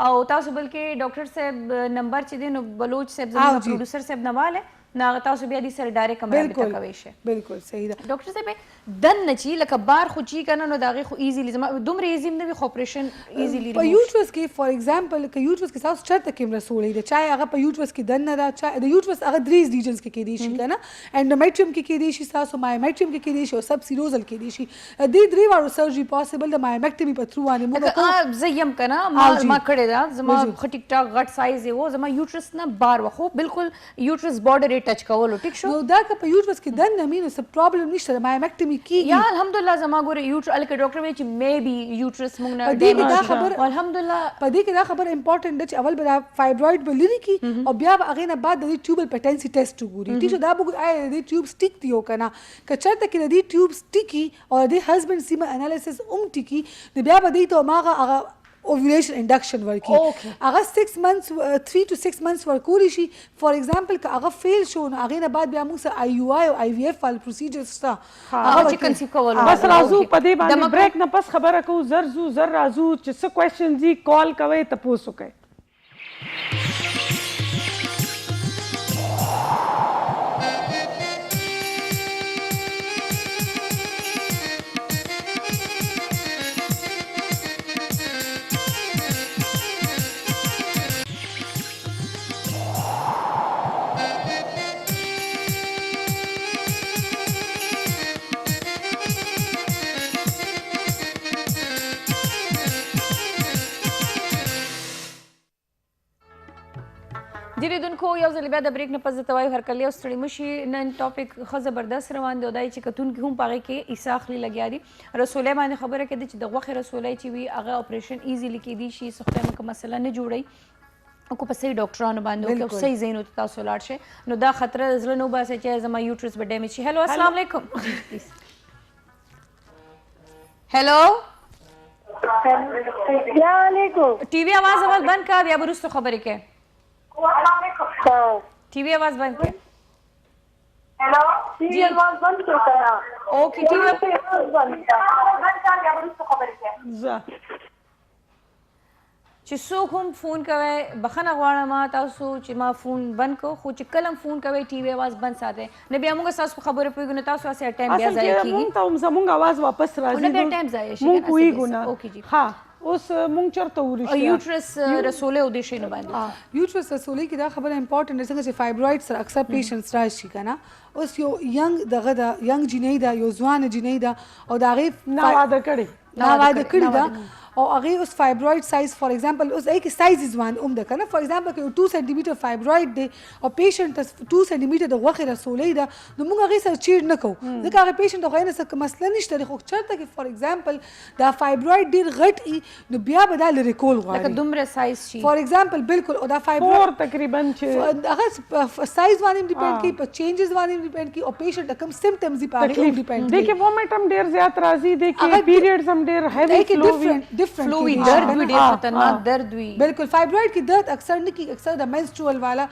Speaker 2: او تاسو بلکې ډاکټر صاحب نمبر چې دی نو بلوچ صاحب زموږ پروډوسر صاحب نواله نا تاسو بیا دې سره ډایرکټ رابطه کوي شي
Speaker 5: بالکل صحیح ده
Speaker 2: ډاکټر صاحب دن نه چی لکه بار خو چی کنه نو داغه خو ایزیلی زما دومره ایزیم نه وي خو اپریشن ایزیلی
Speaker 5: په یوټرس کې فار ایگزامپل کې یوټرس کې تاسو چرته کې رسولې ده چای هغه په یوټرس کې دن نه ده چای د یوټرس هغه درې ریجنز کې دي شي کنه انډومیټریوم کې دي شي تاسو مایمټریوم کې دي شي او سب سیروزل کې دي شي دې درې وارو سرجری پاسبل د مایمکټمي په تھرو باندې
Speaker 2: موږ زیم کنه ما کړه دا زما ټیک ټاک غټ سایز یو زما یوټرس نه بار وخو بالکل یوټرس بارډر ټچ کولو ټیک شو
Speaker 5: نو دا که په یوټرس کې دن نه مینو څه پرابلم نشته مایمکټمي کیږي
Speaker 2: یا الحمدلله زما ګوره یوټر الکه ډاکټر وی چې مې بي یوټرس موږ نه
Speaker 5: دې دا خبر
Speaker 2: الحمدلله
Speaker 5: په دې کې دا خبر امپورټنت ده چې اول به فایبروید به لري کی او بیا به هغه نه بعد د ټیوبل پټنسي ټیسټ وګوري ټیک شو دا به آی د ټیوب سټیک دی کنه که چرته کې د ټیوب سټیکی او د هسبند سیما انالیسس ټیکی د بیا به دې ته ماغه ovulation induction ورکی هغه 6 months 3 to 6 months ورکول شي فار ایگزامپل که هغه فیل شو نو هغه نه بعد بیا موږ سره آی یو آی او آی وی اف فال پروسیجرز تا
Speaker 2: هغه چې کنسیو کول
Speaker 1: بس رازو په دې باندې بریک نه پس خبره کو زر رازو چې څه کوېسچن دي کال کوي ته پوسو کوي
Speaker 2: لیدونکو یو ځل بیا د بریک نه پس درته وایو هرکلی او ستړي مه شي نن ټاپک ښه زبردست روان دی او دا یې چې کتونکي هم په هغې کې عیسی اخلي لګیا دي رسولی باندې خبره کېده چې د غوښې رسولی چې وي هغه اپریشن ایزیلی کیدی شي څه خدای مکه مسله نه جوړوي او که په صحیح ډاکټرانو باندې وکړي او صحیح ځایونو ته تاسو ولاړ شئ نو دا خطره د زړه نه وباسئ چې زما یوټرس به ډیمیج شي هلو السلام علیکم هلو
Speaker 3: السلام علیکم
Speaker 2: ټي وي आवाज اول بند کا بیا به وروسته خبرې کوې ټي وي आवाज بند کړئ اوکې ټي وي چې څوک هم فون کوئ بخښنه غواړم تاسو چې ما فون بند کړو خو چې کله هم فون کوئ ټي وي آواز بند ساتئ نه بیا موږ ستاسو په خبرو پوهېږو نه تاسو هسې ټایم بیا ضایع کېږي
Speaker 1: مونږ ته هم زمونږ آواز واپس راځي
Speaker 2: نه بیا ټایم ضایع شي
Speaker 1: مونږ پوهېږو نه
Speaker 2: اوکې جی
Speaker 1: ها اوس مونږ چېرته ورشته
Speaker 2: یوټرس رسولی او دې شیانو باندې
Speaker 5: یوټرس رسولۍ کې دا خبره امپورټنټ ده څنګه چې فایبرویډ سره اکثر پیشنټس راشي که نه اوس یو ینګ دغه ده ینګ جینۍ ده یو ځوانه جینۍ ده او د هغې
Speaker 1: ناواده کړې
Speaker 5: ده او هغې اوس فایبرویډ سایز فار ایگزامپل اوس هغې کې سایزز باندې هم ده که نه فار ایگزامپل که یو 2 سینټي میټر فایبرویډ دی او پیشنټ ته 2 سینټي میټر د غوښې رسولۍ ده نو موږ هغې سره چیډ نه کوو ځکه هغې پیشنټ د هغې نه څه مسله نشته دی خو چېرته کې فار ایگزامپل دا فایبرویډ ډېر غټ وي نو بیا به دا لرې کول
Speaker 2: لکه
Speaker 5: غواړي
Speaker 2: دومره سایز شي
Speaker 5: فار ایگزامپل بالکل او دا فایبرویډ
Speaker 1: تقریبا چې
Speaker 5: هغه سایز باندې ډیپینډ کوي په چینجز باندې ډیپینډ کوي او پیشنټ کوم سمپټمز یې په هغې هم ډیپینډ
Speaker 1: دی کې وومټ هم ډېر زیات راځي دی کې پیریډز هم ډېر هیوي
Speaker 5: فلو وي
Speaker 2: درد وي ډېر خطرناک درد وي
Speaker 5: بالکل فایبرویډ کې درد اکثر نه کېږي اکثر د منسټرول والا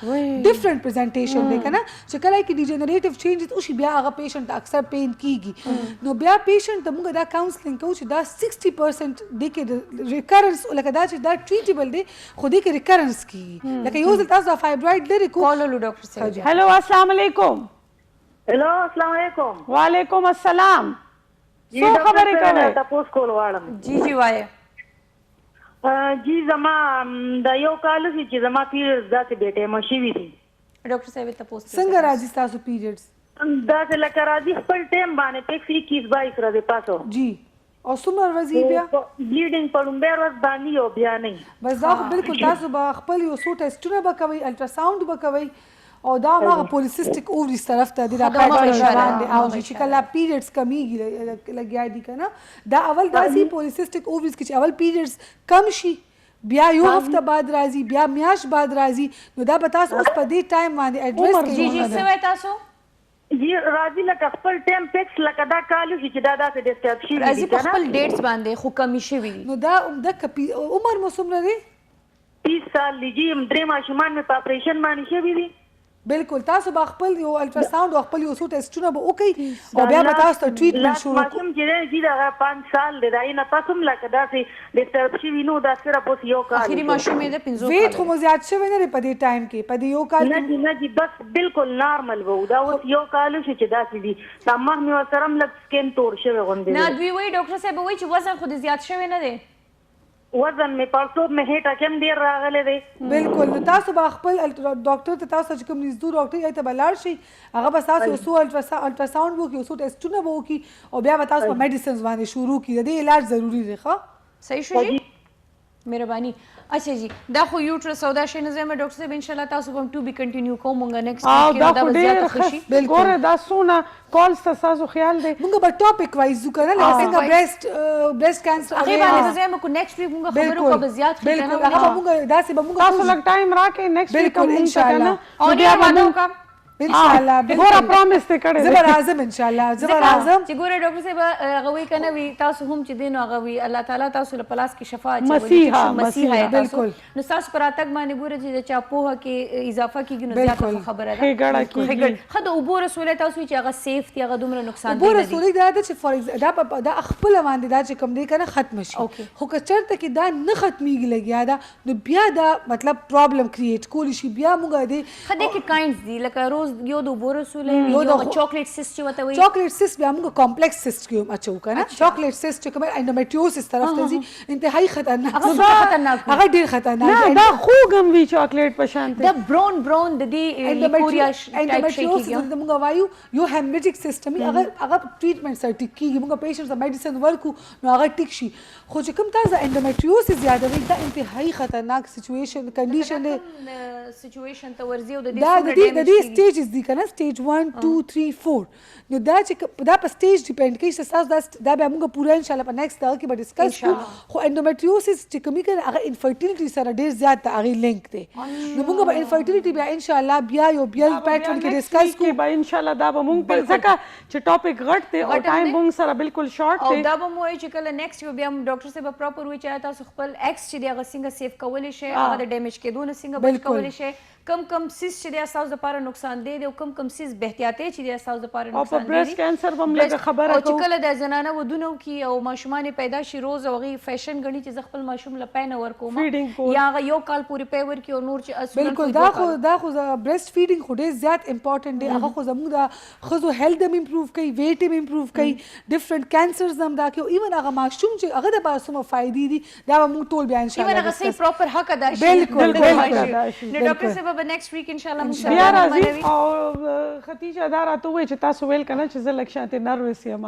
Speaker 5: ډفرنٹ پریزنټیشن دی که نه چې کله کې ډیجنریټیو چینجز وشي بیا هغه پیشنټ ته اکثر پین کېږي نو بیا پیشنټ ته موږ دا کاونسلینګ کوو چې دا 60% دی کې ریکرنس لکه دا چې دا ټریټیبل دی خو دی کې ریکرنس کېږي لکه یو ځل تاسو دا فایبرویډ لرې کوو
Speaker 2: کالولو ډاکټر صاحب
Speaker 1: هلو السلام علیکم
Speaker 4: هلو السلام علیکم
Speaker 1: وعلیکم السلام څو خبرې کوئ
Speaker 4: تاسو کول غواړم
Speaker 2: جی جی وایه
Speaker 4: جی زما دا یو کال چې زما پیریډز داسې بې ټایمه شوي دي
Speaker 2: ډاکټر صاحب تپوس
Speaker 5: څنګه راځي ستاسو پیریډز
Speaker 4: داسې لکه راځي خپل ټایم باندې ټیکس 21-22 راځي پاسو
Speaker 5: جی او څومره ورځې بیا
Speaker 4: بلیډینګ په لومبۍ ورځ باندې او بیا نه
Speaker 5: بس دا خو بالکل تاسو به خپل یو څو ټیسټونه به کوئ الټراساوند به کوئ او دا هغه پولیسیسټک اووریز طرف ته دی راځي او چې کله پیریډز کمیږي لګیا دي کنه دا اول داسې پولیسیسټک اووریز کې چې اول پیریډز کم شي بیا یو هفته بعد راځي بیا میاشت بعد راځي نو دا به تاسو اوس په دې ټایم باندې اډریس کوئ
Speaker 2: جی جی څه وایي تاسو
Speaker 4: جی راځي لکه خپل ټایم ټیکس لکه دا کال چې دا داسې ډسټرب شي
Speaker 2: راځي په خپل ډیټس باندې خو کمی شوي
Speaker 5: نو دا عمر مو څومره دی
Speaker 4: 30 سال لږی درې ماشومان مې په اپریشن باندې شوي دي
Speaker 5: بالکل تاسو به خپل یو الټراساوند او خپل یو څو ټیسټونه به وکړئ او بیا به تاسو ته ټریټمنټ شروع کړو
Speaker 4: ماشوم چې دی دا 5 سال دی دا نه تاسو هم لکه داسې ډسټرب شوي نو دا صرف اوس یو کال
Speaker 2: اخري ماشوم یې د 15
Speaker 5: ویټ خو مو زیات شوی نه دی په دې ټایم کې په دې یو کال
Speaker 4: نه جی بس بالکل نارمل وو دا اوس یو کال شي چې داسې دي دا مخ مې ورسره هم لږ سکین تور شوی غوندې
Speaker 2: نه دوی وایي ډاکټر صاحب وایي چې وزن خو دې زیات شوی نه دی
Speaker 4: وزن مې پړسوب مې هېټه کم ډېر راغلی دی
Speaker 5: بالکل نو تاسو به خپل ډاکټر ته تاسو چې کوم نږدې ډاکټر یې ته به لاړ شئ هغه به تاسو یو څو الټراساوند وکړي یو څو ټیسټونه به وکړي او بیا به تاسو په میډیسنز باندې شروع کړي د دې علاج ضروري دی ښه
Speaker 2: صحیح شو جی مهرباني اچھا جی دا خو یوټرس او دا شی نه زما ډاکټر صاحب ان شاء الله تاسو هم ټو بي کنټینیو کوم مونږ نیکسټ ویک کې دا زیات خوشي
Speaker 1: بالکل دا سونه کالز تاسو خیال دی
Speaker 5: مونږ به ټاپک وایز وکړو لکه څنګه بريست کانسر
Speaker 2: هغه باندې زما کو نیکسټ ویک مونږ خبرو کو به زیات خیال
Speaker 5: بالکل هغه مونږ داسې به مونږ
Speaker 1: تاسو لږ ټایم راکې نیکسټ ویک
Speaker 5: بالکل ان شاء الله
Speaker 2: او بیا باندې
Speaker 5: ان شاء الله
Speaker 1: ګوره پروميس ته کړی
Speaker 5: زبر اعظم ان شاء الله زبر اعظم
Speaker 2: چې ګوره ډاکټر صاحب هغه وی کنه وی تاسو هم چې دین هغه وی الله تعالی تاسو له پلاس کې شفا اچي مسیحا بالکل نو تاسو پر اتک باندې ګوره چې چا پوهه کې اضافه کیږي نو زیاته خبره ده
Speaker 1: هیګړه کیږي
Speaker 2: خد او بو رسول تاسو چې هغه سیف دی هغه دومره نقصان
Speaker 5: دی بو رسول دا چې فور دا خپل باندې دا چې کوم دی کنه ختم شي خو که چرته کې دا نه ختميږي لګیا دا نو بیا دا مطلب پرابلم کریټ کولی شي بیا موږ دې
Speaker 2: خدای کې کاینز دی لکه روز یو د اوبو رسولې یو چاکلیټ سیسټ چې ورته وایي
Speaker 5: چاکلیټ سیسټ بیا موږ کمپلیکس سیسټ کې هم اچو که نه چاکلیټ سیسټ چې کوم انډومیټریوسس طرف ته ځي انتهایی خطرناک هغه ډېر خطرناک
Speaker 1: دا خوږ هم وي چاکلیټ په شان دی
Speaker 2: د برون د دې لیکوریا ټایپ شي کېږي
Speaker 5: د موږ وایو یو هیمریجیک سیستم هغه ټریټمنټ سره ټیک کېږي موږ پیشنټ ته میډیسن ورکو نو هغه ټیک شي خو چې کوم تاسو انډومیټریوسس یادوي دا انتهایی خطرناک سچویشن کنډیشن دی
Speaker 2: سچویشن ته ورځي او د
Speaker 5: دې سټیجز دي کنه سټیج 1 2 3 4 نو دا چې دا په سټیج ډیپند کوي چې تاسو دا به موږ پوره ان شاء الله په نیکسټ دغه کې به ډسکس کوو خو انډومیټریوسس چې کومي کنه هغه انفرټیلیټي سره ډیر زیات هغه لینک دی نو موږ به انفرټیلیټي بیا ان شاء الله بیا یو بیل پیټرن کې ډسکس کوو
Speaker 1: به ان شاء الله دا به موږ په ځکه چې ټاپک غټ دی او ټایم موږ سره بالکل شارټ دی
Speaker 2: او دا به مو چې کله نیکسټ بیا ډاکټر صاحب پراپر وی چې تاسو خپل ایکس چې دی هغه څنګه سیف کولی شي هغه د ډیمیج کېدو نه څنګه بچ کولی شي کم سیس چې د اساس لپاره نقصان دی او کم سیس به احتیاطي چې د اساس لپاره نقصان دی
Speaker 1: او په بریسټ کانسر هم لږه خبره
Speaker 2: او چې کله د زنانه ودونو کې او ماشومان پیدا شي روز او غي فیشن غني چې خپل ماشوم لپاره ورکوم یا یو کال پوری پی ورکی او نور چې اصل
Speaker 5: بالکل دا خو بریسټ فیډینګ خو ډیر زیات امپورټنت دی هغه خو زموږ د خزو هیلث هم امپروو کوي ویټ هم امپروو کوي ډیفرنٹ کانسرز هم دا کوي ایون هغه ماشوم چې هغه د باسمو فائدې دي دا موږ ټول بیا ان شاء الله
Speaker 2: ایون هغه صحیح پراپر حق ادا شي
Speaker 5: بالکل
Speaker 2: نو ډاکټر صاحب به نیکسټ ویک ان شاء الله
Speaker 1: بیا راځي او ختیجه دا راته وایي چې تاسو ویل کنه چې زه لږ شانتې نروس یم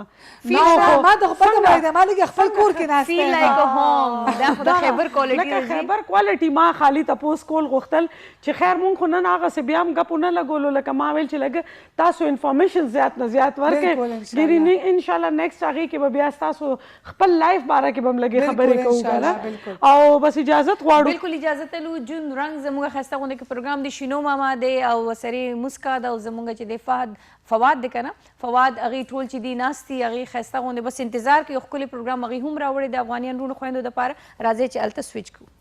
Speaker 5: ما د خپل مې د مالک خپل کور کې ناست
Speaker 2: فیل لایک ا هوم دا خو د خیبر کوالټي
Speaker 1: لکه خیبر کوالټي ما خالی تاسو کول غوښتل چې خیر مونږ خو نن هغه څه بیا هم غپو نه لګولو لکه ما ویل چې لګ تاسو انفارمیشن زیات نه زیات ورکې ډیرې ان شاء الله نیکسټ هغه کې به بیا تاسو خپل لایف باره کې به هم لګي خبرې کوو او بس اجازه غواړو
Speaker 2: بالکل اجازه تلو جون رنگ زموږه خسته غونډه کې پروګرام دی شینو ماما دی او سری مسکا دا او زموږه چې د فواد دی کنه فواد اغي ټول چې دی ناشتي اغي خسته غونډه بس انتظار کوي خپل پروګرام اغي هم راوړي د افغانیان رونو خويندو د پاره راځي چې الته سویچ کو